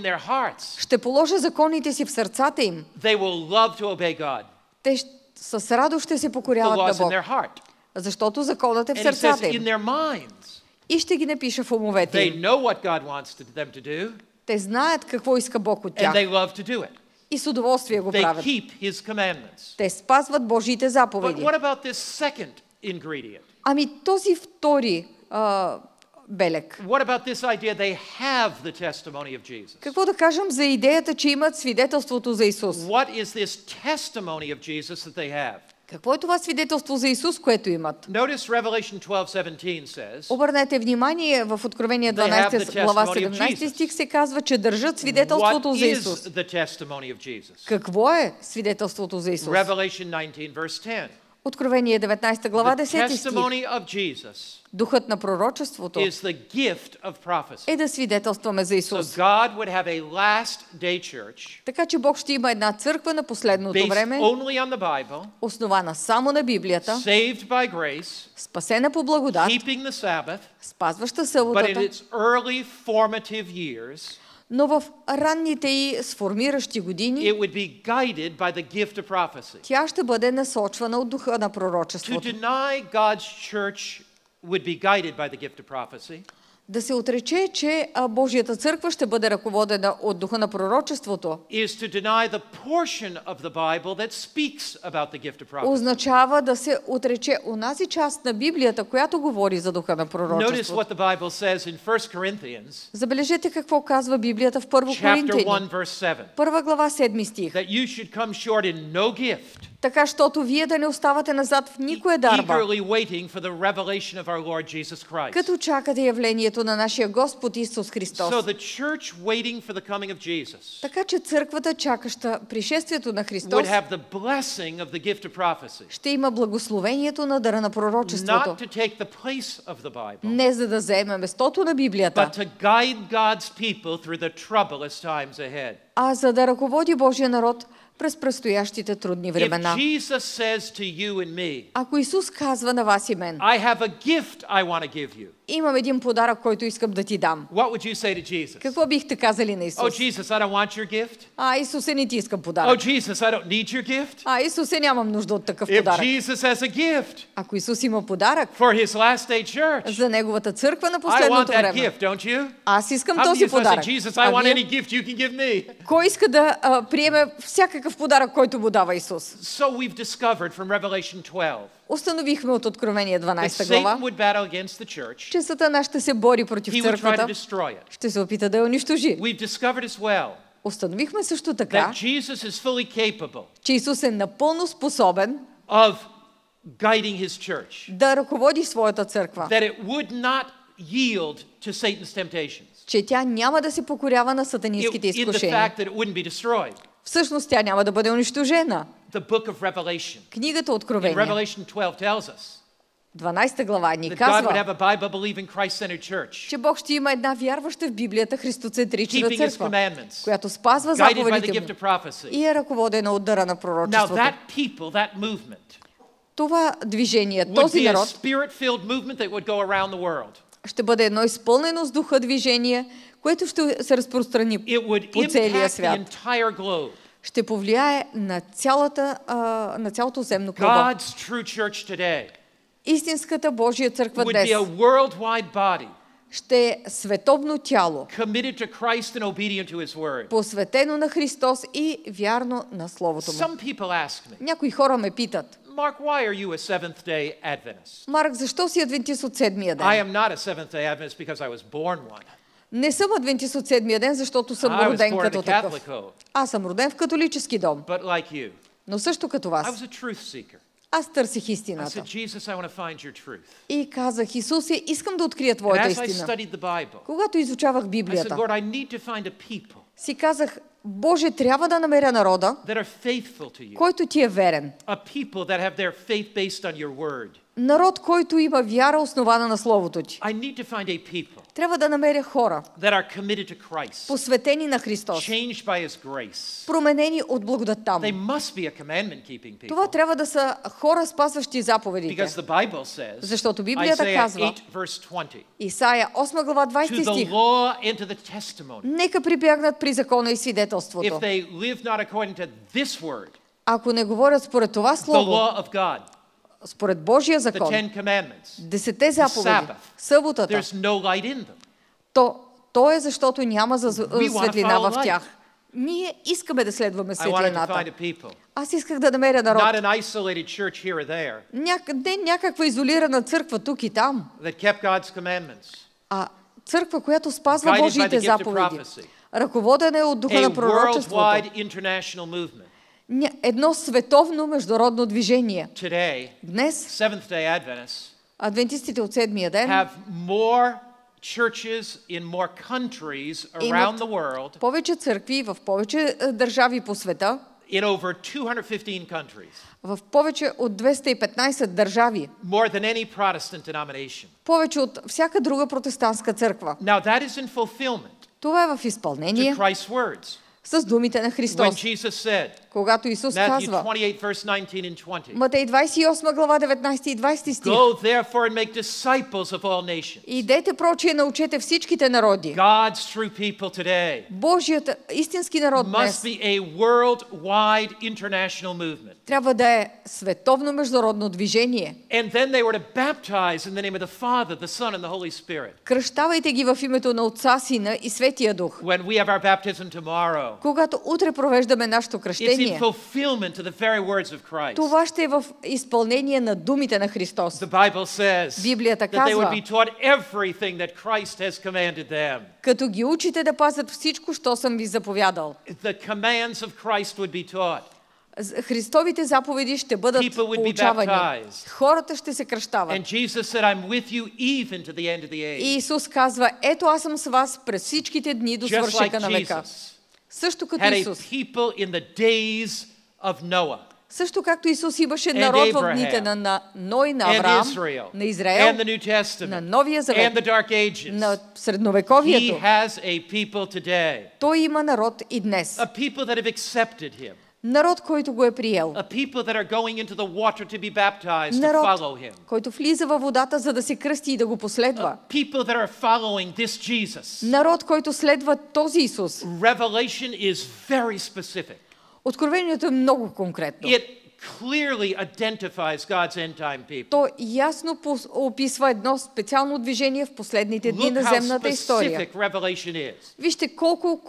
their hearts. Ще положа законите си в сърцата им. They will love to obey God. Те с радост ще се The покоряват law на is in Бог, their heart. защото законът е в And he says, сърцата in им. their minds. И ще ги напиша в умовете They им. know what God wants them to do, Те знаят какво иска Бог от and тях they love to do it. и с удоволствие го They правят. keep His commandments. Те спазват Божиите But заповеди. what about this second ingredient? Ами този втори белег. What about this idea they have the testimony of Jesus? Какво да кажем за идеята, че имат свидетелството за Исус? What is this testimony of Jesus that they have? Какво е това свидетелство за Исус, което имат? Notice Revelation 12:17 says, Обърнете внимание, в Откровение They have 12 the глава testimony of 17 Jesus. стих се казва, че държат what свидетелството за is Исус. the testimony of Jesus? Какво е свидетелството за Исус? Revelation 19 verse 10. Откровение 19 глава The 10 стих. testimony of Jesus Духът на пророчеството is the gift of prophecy. е да свидетелстваме за So Исус. God would have a last day church Така че Бог ще има една църква на последното based време, only on the Bible, основана само на Библията, saved by grace, спасена по благодат, keeping the Sabbath, спазваща but in съботата, its early formative years, но в ранните и сформиращи години it would be guided by the gift of prophecy. тя ще бъде насочвана от духа на To пророчеството. deny God's church would be guided by the gift of prophecy Да се отрече, че Божията църква ще бъде ръководена от духа на пророчеството, is to deny the portion of the Bible that speaks about the gift of prophecy. означава да се отрече онази част на Библията, която говори за духа на Notice пророчеството. what the Bible says in 1 Corinthians Забележете какво казва Библията в 1 chapter Коринтияни, 1 verse 7. първа глава 7 стих. That you should come short in no gift, Така, щото вие да не оставате назад в никоя дарба, eagerly waiting for the revelation of our Lord Jesus Christ. като чакате явлението на нашия Господ Исус Христос. So the church waiting for the coming of Jesus Така че църквата, чакаща пришествието на Христос, would have the blessing of the gift of prophecy, ще има благословението на дара на пророчеството. not to take the place of the Bible, Не за да заеме местото на Библията, but to guide God's people through the troublous times ahead. а за да ръководи Божия народ през предстоящите трудни If времена. Jesus says to you and me, Ако Исус казва на вас и мен, I have a gift I want to give you, имам един подарък, който искам да ти дам, what would you say to Jesus? какво бихте казали на Oh, Исус? Jesus, I don't want your gift. Исусе, не ти искам Oh, подарък. Jesus, I don't need your gift. Исусе, нямам нужда от такъв If подарък. Jesus has a gift Ако Исус има подарък for his last day church, за Неговата църква на I want последното that време, gift, don't you? аз искам How many този of you say, подарък. Jesus, I А want вие? any gift you can give me? Кой иска да приеме всякакъв някакъв подарък, който му дава Исус. So we've discovered from Revelation 12 Установихме от Откровение that 12 Satan глава, would battle against the church. че Сатана ще се бори против He would try to църквата, destroy it. ще се опита да я унищожи. We've discovered as well Установихме също that така, Jesus is fully capable че Исус е напълно способен of guiding his church. да ръководи своята църква, That it would not yield to Satan's temptations. че тя няма да се покорява на In сатанинските the изкушения. fact that it wouldn't be destroyed. Всъщност тя няма да бъде унищожена. The book of Revelation. Книгата In Откровение, Revelation 12 tells us 12 глава ни that God would казва, have a Bible-believing, Christ-centered church, че Бог ще има една вярваща в Библията христоцентрична keeping His църква, commandments, която спазва guided by the заповедите gift му of prophecy. и е ръководена от дара на Now пророчеството. that people, that movement, Това движение, would този be a народ spirit-filled movement that would go around the world. ще бъде едно изпълнено с духа движение, което ще се разпространи It would по целия impact the свят. entire globe. Ще повлияе на цялото земно кълбо. God's true church today Истинската Божия църква would днес be a worldwide body ще е световно тяло, committed to Christ and obedient to His word. посветено на Христос и вярно на Словото му. Some people ask me, Някои хора ме питат, Mark, why are you a Seventh-day Adventist? Марк, защо си адвентист от седмия I ден? am not a Seventh-day Adventist because I was born one. Не съм адвентист от седмия ден, защото съм I was роден born in като a такъв. Catholic home, Аз съм роден в католически дом, but like you, но също като I вас. was a truth seeker. Аз търсих I истината. said, Jesus, I want to find your truth. И казах, Исусе, искам да открия And Твоята as I истина. studied the Bible, Когато изучавах I said, Библията, Lord, I need to find a people си казах, Боже, трябва да намеря народа, that are faithful to you, който Ти е верен. a people that have their faith based on your word. Народ, който има вяра, основана на Словото Ти. I need to find a people Трябва да намеря хора, that are committed to Christ, посветени на Христос, changed by His grace. променени от благодатта They му. must be a commandment-keeping Това people. трябва да са хора, спазващи заповедите. Because the Bible says, Защото Библията Isaiah казва, 8, verse 20, Исаия 8 глава to 20 the стих, law and to the testimony. нека прибягнат при закона и If свидетелството. they live not according to this word, Ако не говорят според това the слово, law of God, според Божия the закон, Ten Commandments, 10 заповеди, Sabbath, съботата, there's no light in them. то е защото няма We want to светлина в follow тях. Ние искаме да следваме I wanted to светлината. find a people, Аз исках да намеря народ. not an isolated church here or there, Не някаква изолирана църква тук и там, that kept God's commandments, а църква, която спазва guided by Божиите the gift of заповеди. prophecy, Ръководена е от духа a на пророчеството. worldwide international movement. Едно световно международно движение. Today, Днес Seventh-day Adventists адвентистите от седмия ден have more churches in more countries around the world, повече църкви в повече държави по света, in over 215 countries, в повече от 215 държави, more than any Protestant denomination. повече от всяка друга протестантска църква. Now that is in fulfillment Това е в to изпълнение Christ's words. с думите на When Христос. Jesus said, Когато Исус Matthew казва, 28, verse 19 and 20, Матей 28 глава 19 и 20 стих, Go therefore and make disciples of all nations. идете прочие, научете всичките народи. God's true people today Божият истински народ must днес be a worldwide international movement. трябва да е световно международно движение. And then they were to baptize in the name of the Father, the Son, and the Holy Spirit. Кръщавайте ги в името на Отца, Сина и Светия Дух. When we have our baptism tomorrow, Когато утре провеждаме нашето it's in кръщение, fulfillment to the very words of Christ. това ще е в изпълнение на думите на Христос. The Bible says Библията that they would казва, be taught everything that Christ has commanded them. като ги учите да пазят всичко, що съм ви заповядал. The commands of Christ would be taught. Христовите заповеди ще бъдат People would be получавани. baptized. Хората ще се кръщават. And Jesus said, I'm with you even to the end of the И age. Исус казва, ето аз съм с вас през всичките дни до Just like свършека на века. Jesus Също като had a Исус. people in the days of Noah Също както Исус имаше And народ в Abraham, дните на Ной, на and Авраам, Israel на and Израел, the New на Testament Новия and завет, the Dark Ages. на He Средновековието. has a people today, Той има народ и днес. a people that have accepted him, Народ, който го е приел. a people that are going into the water to be baptized to Народ, follow him, който влиза във водата, за да се кръсти и да го последва. people that are following this Jesus. Народ, който следва този Исус. Revelation is very specific. Откровението е много конкретно. It clearly identifies God's end time people. То ясно описва едно специално движение в последните дни Look на how земната история. specific Revelation is. Вижте колко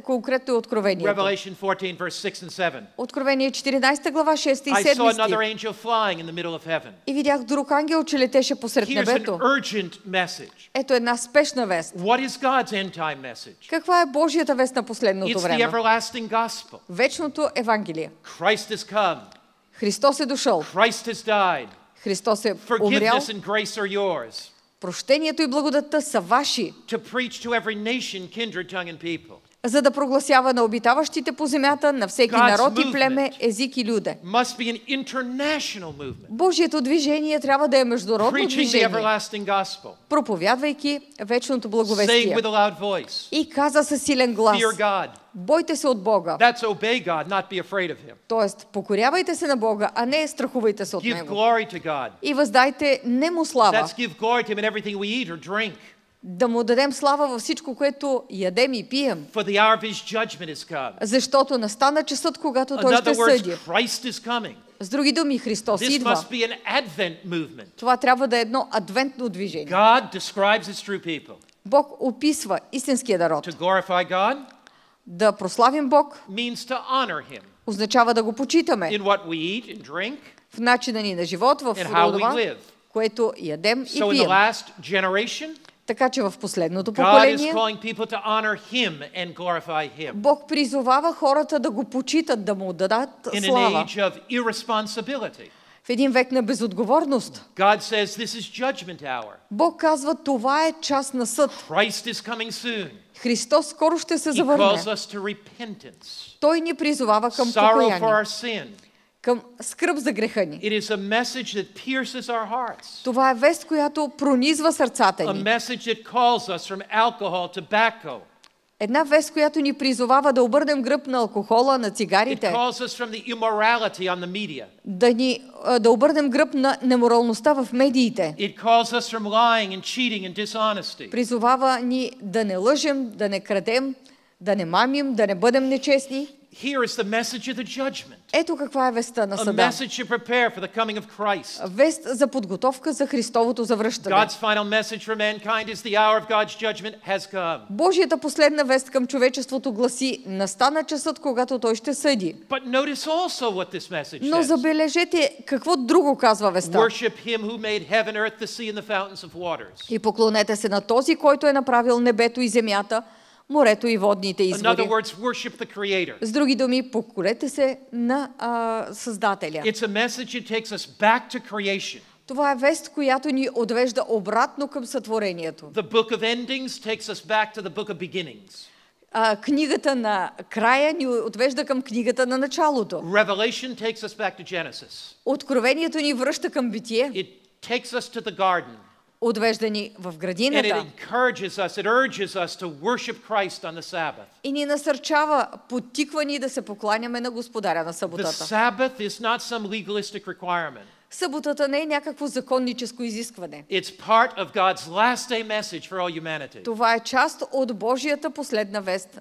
конкретно е откровението. Revelation 14, verse 6 and 7. Откровение 14 глава, 6 и I saw 7 another стих. angel flying in the middle of heaven. И видях друг ангел, че летеше посред Here's an небето. urgent message. Ето една спешна вест. What is God's end time message? Каква е Божията вест на последното It's the време? everlasting gospel. Вечното Евангелие. Christ has come. Христос е дошъл. Christ has died. Христос е умрял. Forgiveness and grace are yours. Прощението и благодатта са ваши, To preach to every nation, kindred, tongue, and people. за да прогласява на обитаващите по земята, на всеки God's народ и movement племе, език и люде. Must be an international movement. Божието движение трябва да е международно Preaching the движение, everlasting gospel. проповядвайки вечното Saying благовестие. with a loud voice, И каза със силен глас: fear God. бойте се от Бога. That's obey God, not be afraid of Him. Тоест, покорявайте се на Бога, а не страхувайте се от Give Него. glory to God. И въздайте не му слава, That's give glory to Him in everything we eat or drink. да му дадем слава във всичко, което ядем и пием. For the hour of His judgment is come. Защото настана часът, когато Той In ще other words, съди. Christ is coming. С други думи, Христос This идва. must be an Advent movement. Това трябва да е едно адвентно движение. God describes His true people. Бог описва истинския народ. To glorify God Да прославим Бог means to honor Him означава да го почитаме in what we eat and drink. в начина ни на живот, в And how we това, live. което ядем и So in the пием. last generation, Така че в последното God is поколение calling people to honor Him and glorify Him. Бог призовава хората да го почитат, да му дадат In an слава. age of irresponsibility, В един век на безотговорност. God says this is judgment hour. Бог казва, това е час на съд. Christ is coming soon. Христос скоро ще се He завърне. calls us to repentance, Той ни призовава към sorrow for покаяние, our sin. към скръб за греха ни. It is a message that pierces our hearts, Това е вест, която пронизва сърцата a ни. message that calls us from alcohol, tobacco. Една вест, която ни призовава да обърнем гръб на алкохола, на It цигарите, calls us from the immorality on the media. да обърнем гръб на неморалността в медиите. It calls us from lying and cheating and dishonesty. Призовава ни да не лъжем, да не крадем, да не мамим, да не бъдем нечестни. Here is the message of the judgment, Ето каква е вестта на a съда. message to prepare for the coming of Christ. Вест за подготовка за Христовото завръщане. God's final message for mankind is the hour of God's judgment has come. Божията последна вест към човечеството гласи: настана часът, когато Той ще съди. But notice also what this message Но says. забележете какво друго казва веста. Worship Him who made heaven, earth, the sea, and the fountains of waters. И поклонете се на този, който е направил небето и земята, морето и водните In other извори. words, worship the Creator. С други думи, покорете се на Създателя. It's a message that takes us back to creation. Това е вест, която ни отвежда обратно към сътворението. The book of endings takes us back to the book of beginnings. Книгата на края ни отвежда към книгата на началото. Revelation takes us back to Genesis. Откровението ни връща към битие, It takes us to the garden. отвежда ни в And it градината encourages us, it urges us to worship Christ on the Sabbath. и ни насърчава, подтиква ни да се покланяме на Господаря на The съботата. Sabbath is not some legalistic requirement. Съботата не е някакво законническо изискване. It's part of God's last day message for all humanity. Това е част от Божията последна вест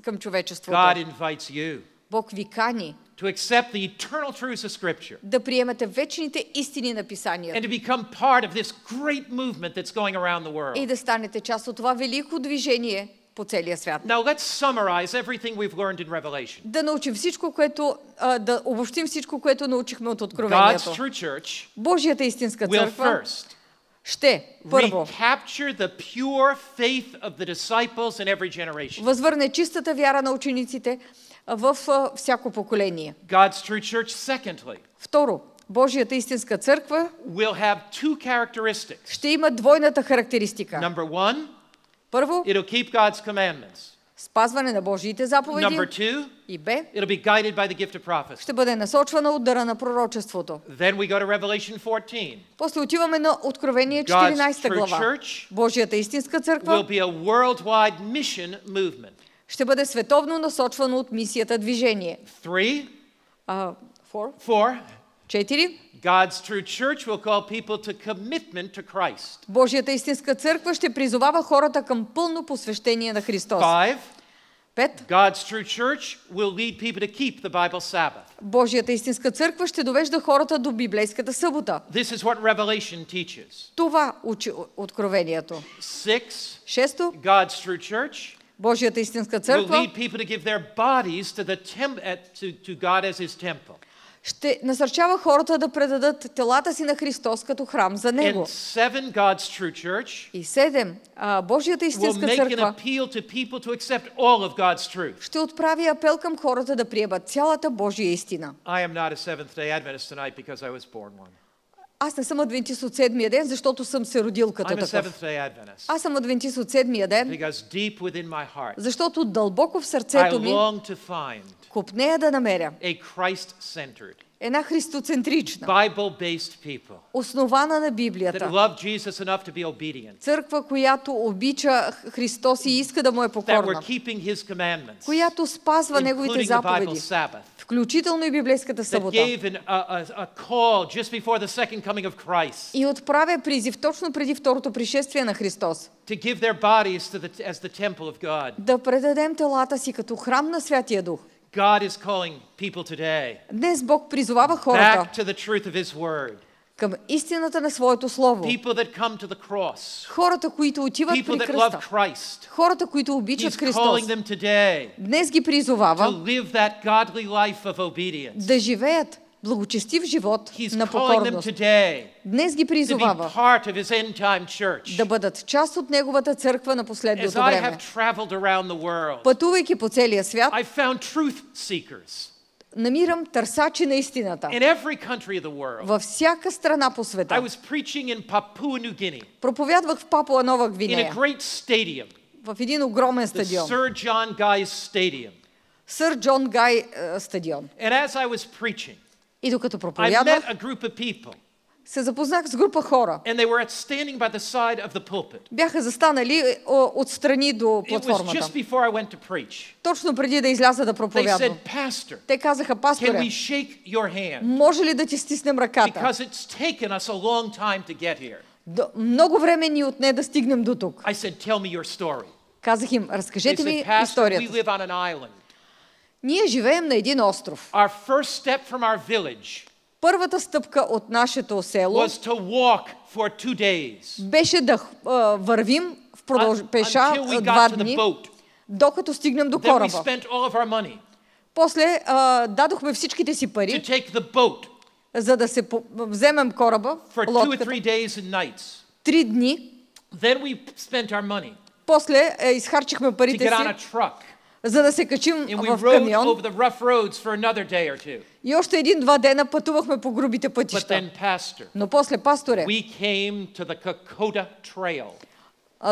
към човечеството. God invites you Бог ви кани to accept the eternal truths of Scripture да приемете вечните истини на and Писанието to become part of this great movement that's going around the и world. да станете част от това велико движение по целия свят. Now let's summarize everything we've learned in Revelation. Да научим всичко, да обобщим всичко, което научихме от God's Откровението. true church Божията истинска will църква first ще, първо, recapture the pure faith of the disciples in every generation. възвърне чистата вяра на учениците в всяко поколение. God's true church, secondly, Второ, Божията истинска църква will have two characteristics. ще има двойната характеристика. Number one, Първо, it'll keep God's commandments. спазване на Божиите заповеди. Number two, И Б, it'll be guided by the gift of prophecy. ще бъде насочвана от дара на пророчеството. Then we go to Revelation 14. После отиваме на Откровение God's 14 true глава. church Божията истинска will църква be a worldwide mission movement. ще бъде световно насочвано от мисията движение. 3, 4. 4, God's true church will call people to commitment to Christ. Божията истинска църква ще призовава хората към пълно посвещение на Христос. 5, 5. God's true church will lead people to keep the Bible Sabbath. Божията истинска църква ще довежда хората до библейската събота. This is what Revelation teaches. Това учи Откровението. 6. 6. God's true church Божията истинска will църква lead people to give their bodies to God as His temple. ще насърчава хората да предадат телата си на Христос като храм за And Него. 7, God's true church И 7. Божията will истинска make an църква appeal to people to accept all of God's truth. ще отправи апел към хората да приемат цялата Божия истина. I am not a Seventh-day Adventist tonight because I was born one. Аз не съм адвентист от седмия ден, защото съм се родил като I'm a такъв. Seventh-day Adventist Аз съм адвентист от седмия ден, because deep within my heart защото дълбоко в I сърцето ми long to find копнея да намеря a Christ-centered, една христоцентрична, Bible-based people основана на that Библията, love Jesus enough to be obedient, църква, която обича Христос и иска да му е that were покорна, keeping His commandments, която спазва Неговите including the Bible заповеди, Sabbath, включително и библейската that събота. gave a call just before the second coming of Christ И отправя призив точно преди второто пришествие на Христос. to give their bodies as the temple of God. Да предадем телата си като храм на Святия Дух. God is calling people today Днес Бог призовава хората back to the truth of His Word. към истината на Своето Слово. People that come to the cross. Хората, които отиват People при that love кръста. Christ. Хората, които обичат He's Христос. calling them today Днес ги to призовава live that godly life of obedience. да живеят благочестив живот He's на calling them покорност. today Днес ги to be призовава part of His end-time church. да бъдат част от Неговата църква на As последното I време. have traveled around the world, Пътувайки по целия свят, I found truth seekers намирам търсачи на истината. in every country of the world. Във всяка страна по I света. was preaching in Papua New Guinea Проповядвах в Папуа Нова in a Гвинея, great stadium, в един огромен the стадион. Sir John Guy's Stadium. Сър Джон Гай стадион. And as I was preaching, И докато I met проповядвах, a group of people, се запознах с група хора. and they were standing by the side of the pulpit. Бяха застанали отстрани до It was платформата. just before I went to preach. Точно преди да изляза да They проповядвам. said, Pastor, Те казаха: can пасторе, we shake your hand? може ли да ти стиснем ръката? Because it's taken us a long time to get here. Много време ни отне да стигнем до тук. I said, tell me your story. Казах им: They разкажете ми said, Pastor, we историята. live on an island. Ние живеем на един остров. Our first step from our village Първата стъпка от нашето село was to walk for 2 days беше да вървим пеша until we 2 got to the дни, boat. докато стигнем до Then we кораба. spent all of our money После дадохме всичките си to пари, take the boat за да се вземем кораба, for 2 or лодката, 3 days and nights. 3 дни. Then we spent our money После изхарчихме to парите get on a си, truck. за да се качим And we в rode камион. over the rough roads for another day or two. И още 1-2 дена пътувахме по грубите But пътища. then, Pastor, Но после, пасторе, we came to the Kokoda Trail.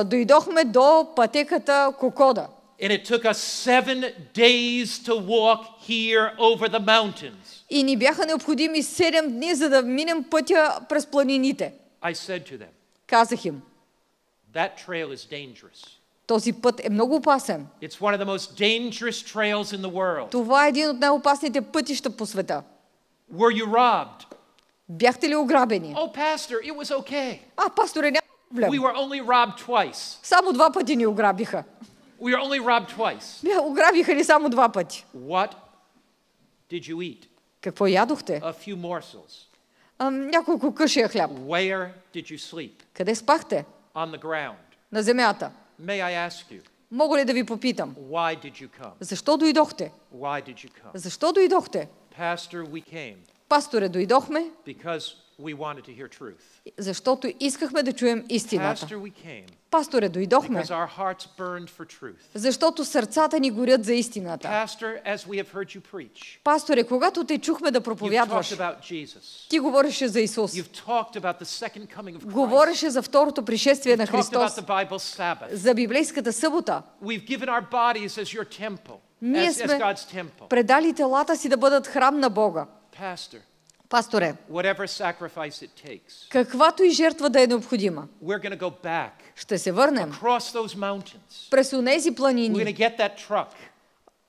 дойдохме до пътеката Кокода. And it took us 7 days to walk here over the mountains. И ни бяха необходими 7 дни, за да минем пътя през планините. I said to them, Казах им: that trail is dangerous. този път е много опасен. It's one of the most dangerous trails in the world. Това е един от най-опасните пътища по света. Were you robbed? Бяхте ли ограбени? Oh, Pastor, it was okay. Пасторе, няма проблем. We were only robbed twice. Само 2 пъти ни ограбиха. We were only robbed twice. Ограбиха ни само 2 пъти. What did you eat? Какво ядохте? A few morsels. Няколко къшия хляб. Where did you sleep? Къде спахте? On the ground. На земята. May I ask you, Мога ли да ви попитам? why did you come? Защо дойдохте? Why did you come? Защо дойдохте? Pastor, we came Пасторе, дойдохме, because we wanted to hear truth. защото искахме да чуем истината. Pastor, we came Пасторе, дойдохме, because our hearts burned for truth. защото сърцата ни горят за истината. Pastor, as we have heard you preach, Пасторе, когато те чухме да you've проповядваш, talked about Jesus. ти говореше за Исус. You've talked about the second coming of Christ. Говореше за второто пришествие на You've talked about Христос, the Bible Sabbath. за библейската събота. We've given our bodies as your temple, Ние as сме God's temple. предали телата си да бъдат храм на Бога. Pastor, Пасторе, whatever sacrifice it takes, каквато и жертва да е необходима, we're going to go back ще се върнем across those mountains. през онези We're going планини, to get that truck.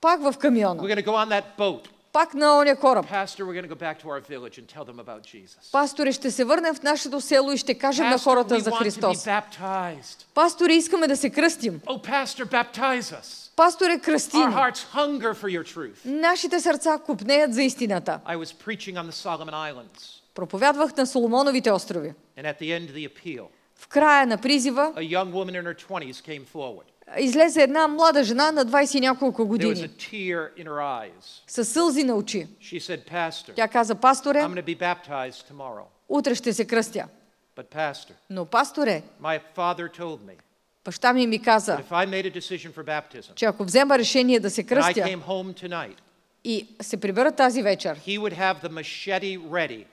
пак в камиона, We're going to go on that boat. пак на оня кораб. Pastor, we're going to go back to our village and tell them about Jesus. Пасторе, ще се върнем в нашето село и ще кажем на Pastor, хората we за want to be Христос. baptized. Пасторе, искаме да се кръстим. Oh, Pastor, baptize us. Пасторе, кръсти Our ни. hearts hunger for your truth. Нашите сърца купнеят за истината. I was preaching on the Solomon Islands, Проповядвах на Соломоновите острови. and at the end of the appeal, В края на призива a young woman in her 20s came forward. излезе една млада жена на 20 и няколко There was a години, tear in her eyes. със сълзи на очи. She said, Pastor, Тя каза, пасторе, I'm going to be baptized tomorrow. утре ще се кръстя. But Pastor, Но, пасторе, my father told me баща ми каза, that if I made a decision for baptism, че ако взема решение да се and I кръстя came home tonight, и се прибера тази вечер, he would have the machete ready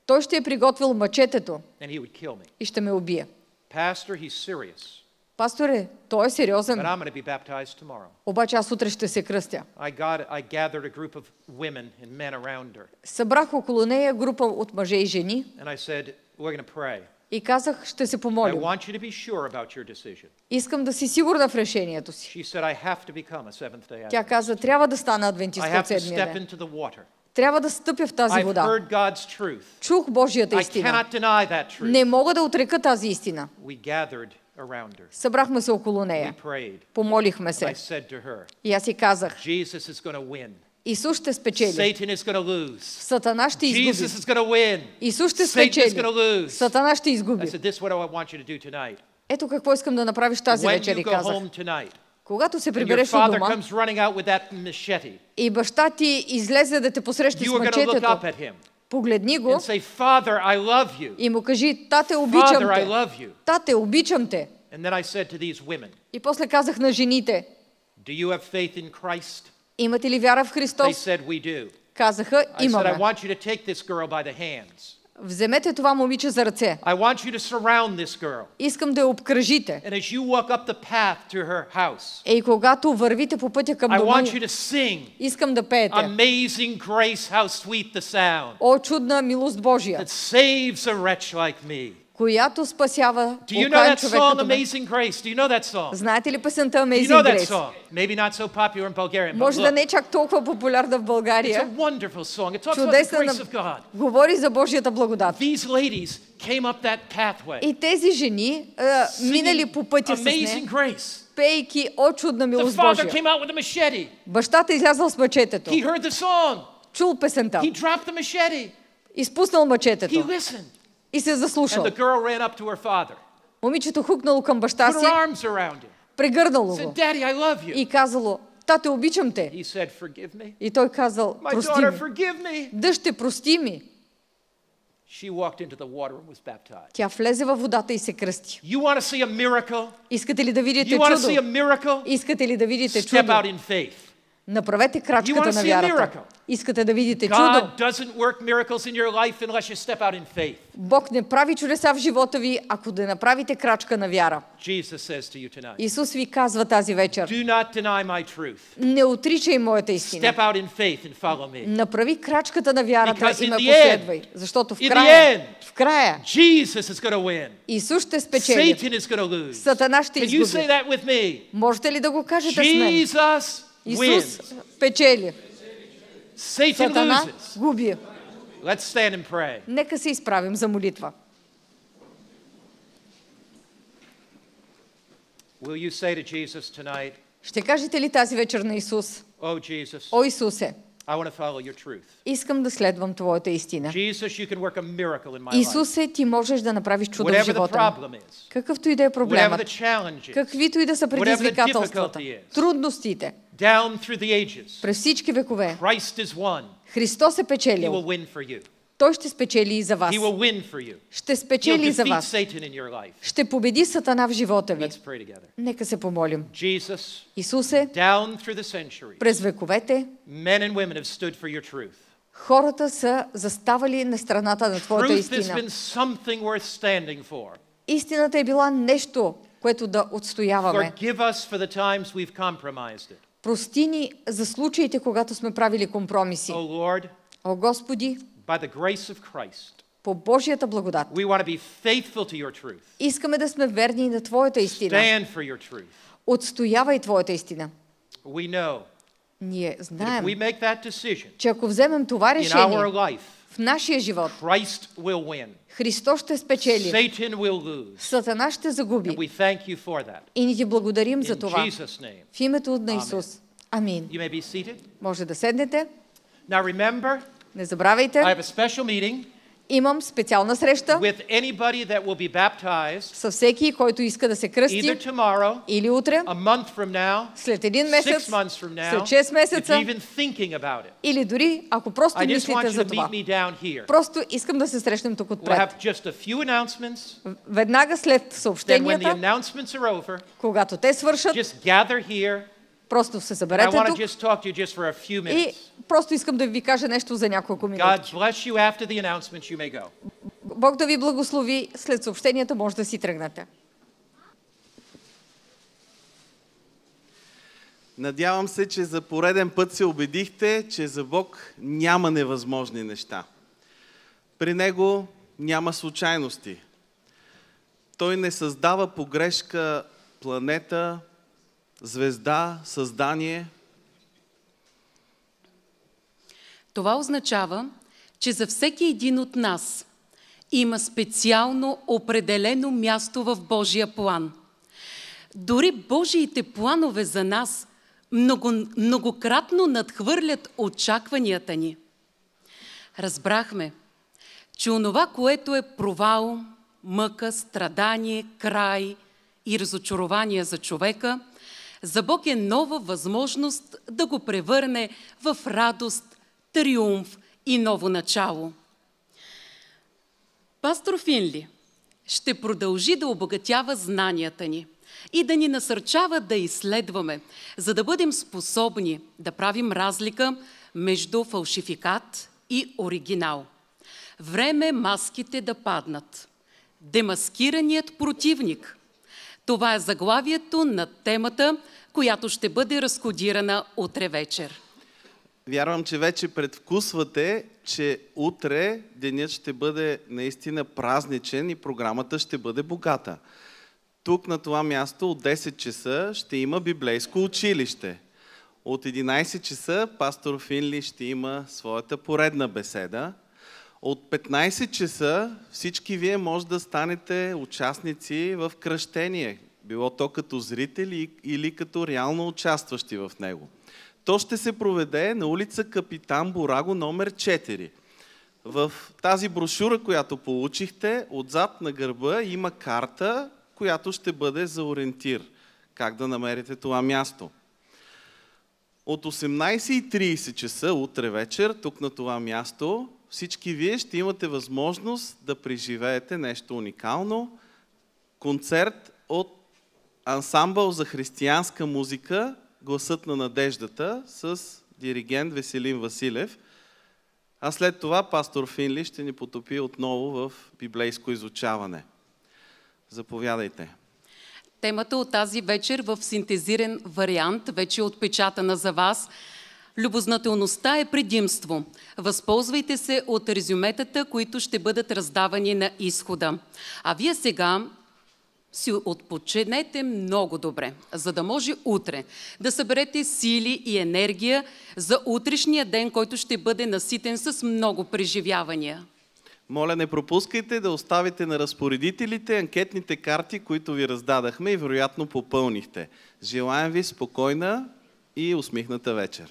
той ще е приготвил мачетето and he would kill me. и ще ме убие. Pastor, he's serious, Пасторе, той е but сериозен, I'm going to be baptized tomorrow. обаче аз утре ще се кръстя. I gathered a group of women and men around her, Събрах около нея група от мъже и жени and I said, we're going to pray. и казах, ще се I помолим. want you to be sure about your decision. Искам да си сигурна в решението си. She said, I have to become a Seventh-day Тя Adventist. каза, трябва да стана I адвентист have от to седмия step ден. into the water. Трябва да стъпя в тази I've вода. heard God's truth. Чух Божията I истина. cannot deny that truth. Не мога да отрека тази истина. We gathered around her. Събрахме се около нея. We prayed. Помолихме I се. said to her, И аз си казах, Jesus is going to win. Исус ще спечели. Satan is going to lose. Сатана ще Jesus изгуби. is going to win. Исус ще Satan is спечели. going to lose. Сатана ще I изгуби. said, this is what I want you to do tonight. Ето какво искам да направиш тази When вечер, you и go казах. home tonight, Когато се and your прибереш от father дома comes running out with that machete, и баща ти излезе да те посрещне you с are going to look мачетето, up at him погледни го and say, Father, I love you. и му кажи, тате, обичам Father, I те. love you. Тате, обичам те. And then I said to these women, И после казах на жените, do you have faith in Christ? имате ли вяра в They Христос? said, we do. Казаха, I said, I имаме. want you to take this girl by the hands. Вземете това момиче за ръце. I want you to surround this girl. Искам да я обкръжите. And as you walk up the path to her house, И когато вървите по пътя към I дома want you й, to sing, искам да пеете. Amazing grace, how sweet the sound О, чудна милост Божия, that saves a wretch like me. която спасява Do you know окаян that човек song, като мен. Amazing Grace? Do you know that song? Знаете ли песента Do you Amazing know that Grace? song? Maybe not so popular in Bulgarian, but Може да look, не е чак толкова популярна в it's a България. wonderful song. It talks about the Чудесна, grace of God. говори за Божията благодат. These ladies came up that pathway, И тези жени минали по пътя с Amazing нея, Grace. пейки, о, чудна The милост father Божия. came out with a machete. Бащата излязъл с мачетето, He heard the song. чул песента, He dropped the machete. изпуснал He мачетето listened. и се заслушал. And the girl ran up to her father, Момичето хукнало към баща put си, her arms around him, прегърнало said, го Daddy, I love you. и казало, тате, обичам те. He said, forgive me. И той казал, My прости daughter, ми. forgive me. Дъще, прости ми. She walked into the water and was baptized. Тя влезе във водата и се кръсти. You want to see a miracle? Искате ли да видите You want to see a чудо? miracle? Искате ли да видите Step out чудо? in faith. Направете You крачката wanna на see a вярата. miracle? Искате да видите чудо? God doesn't work miracles in your life unless you step out in faith. Бог не прави чудеса в живота ви, ако да направите крачка на вяра. Jesus says to you tonight, Исус ви казва тази вечер, do not deny my truth. не отричай моята истина. Step out in faith and follow me. Направи крачката на вярата Because и in ме the последвай. Защото in the в end, края, Jesus is going to win. Исус ще спечели. Satan is going to lose. Сатана ще Can you say изгуби. that with me? Можете ли да го кажете с мен? Jesus Исус wins. печели. Satan Сатана loses. губи. Let's stand and pray. Нека се изправим за молитва. Will you say to Jesus tonight, Ще кажете ли тази вечер на Исус? oh Jesus, О, Исусе, I want to follow your truth. искам да следвам Твоята истина. Jesus, you can work a miracle in my life. Исусе, Ти можеш да направиш чудо в Whatever the живота ми. problem is, Какъвто и да е whatever проблемът, the challenge is, каквито и да са предизвикателствата, difficulty is. трудностите, down through the ages, през всички векове, Christ is won. Христос е He will печелил. win for you. Той ще спечели и за вас. He will win for you. Ще He'll спечели и за defeat вас. Satan in your life. Ще победи Сатана в живота ви. Let's pray together. Нека се помолим. Jesus, Исусе, down through the centuries, през вековете men and women have stood for your truth. хората са заставали на страната на Твоята Truth has истина. been something worth standing for. Истината е била нещо, което да отстояваме. Forgive us for the times we've compromised it. Прости ни за случаите, когато сме правили компромиси. Oh Lord, О Господи, by the grace of Christ, по Божията благодат, we want to be faithful to your truth. искаме да сме верни на Твоята истина. Stand for your truth. Отстоявай Твоята истина. We know Ние that if знаем, we make that decision че ако вземем това in our решение life, в нашия живот, Christ will win. Христос ще спечели, Satan will lose. Сатана ще And загуби. we thank you for that. И ни ти благодарим за In това. Jesus' name. В името на Исус. Амин. You may be seated. Може да седнете. Now remember, Не забравяйте, I have a special meeting имам специална среща with anybody that will be baptized със всеки, който иска да се either кръсти, tomorrow, или утре, a month from now, след един 6 месец, months from now, след 6 if месеца, you're even thinking about it. или дори ако просто I just мислите want you за to това. meet me down here. Просто искам да се срещнем тук We'll отпред. have just a few announcements. Веднага след Then when the съобщенията, announcements are over, когато те свършат, just gather here. просто се And I съберете want to тук just talk to you just for a few и minutes. просто искам да ви кажа нещо за няколко God минути. bless you after the announcements. You may go. Бог да ви благослови, след съобщенията може да си тръгнете. Надявам се, че за пореден път се убедихте, че за Бог няма невъзможни неща. При Него няма случайности. Той не създава по грешка планета, звезда, създание. Това означава, че за всеки един от нас има специално определено място в Божия план. Дори Божиите планове за нас многократно надхвърлят очакванията ни. Разбрахме, че онова, което е провал, мъка, страдание, край и разочарование за човека, за Бог е нова възможност да го превърне в радост, триумф и ново начало. Пастор Финли ще продължи да обогатява знанията ни и да ни насърчава да изследваме, за да бъдем способни да правим разлика между фалшификат и оригинал. Време маските да паднат. Демаскираният противник. Това е заглавието на темата, която ще бъде разкодирана утре вечер. Вярвам, че вече предвкусвате, че утре денят ще бъде наистина празничен и програмата ще бъде богата. Тук на това място от 10 часа ще има библейско училище. От 11 часа пастор Финли ще има своята поредна беседа. От 15 часа всички вие може да станете участници в кръщение, било то като зрители или като реално участващи в него. То ще се проведе на улица Капитан Бураго номер 4. В тази брошура, която получихте, отзад на гърба има карта, която ще бъде за ориентир. Как да намерите това място? От 18:30 часа утре вечер, тук на това място, всички вие ще имате възможност да преживеете нещо уникално. Концерт от ансамбъл за християнска музика "Гласът на надеждата" с диригент Веселин Василев. А след това пастор Финли ще ни потопи отново в библейско изучаване. Заповядайте. Темата от тази вечер в синтезиран вариант вече е отпечатана за вас. Любознателността е предимство. Възползвайте се от резюметата, които ще бъдат раздавани на изхода. А вие сега си отпочинете много добре, за да може утре да съберете сили и енергия за утрешния ден, който ще бъде наситен с много преживявания. Моля, не пропускайте да оставите на разпоредителите анкетните карти, които ви раздадахме и вероятно попълнихте. Желаем ви спокойна и усмихната вечер.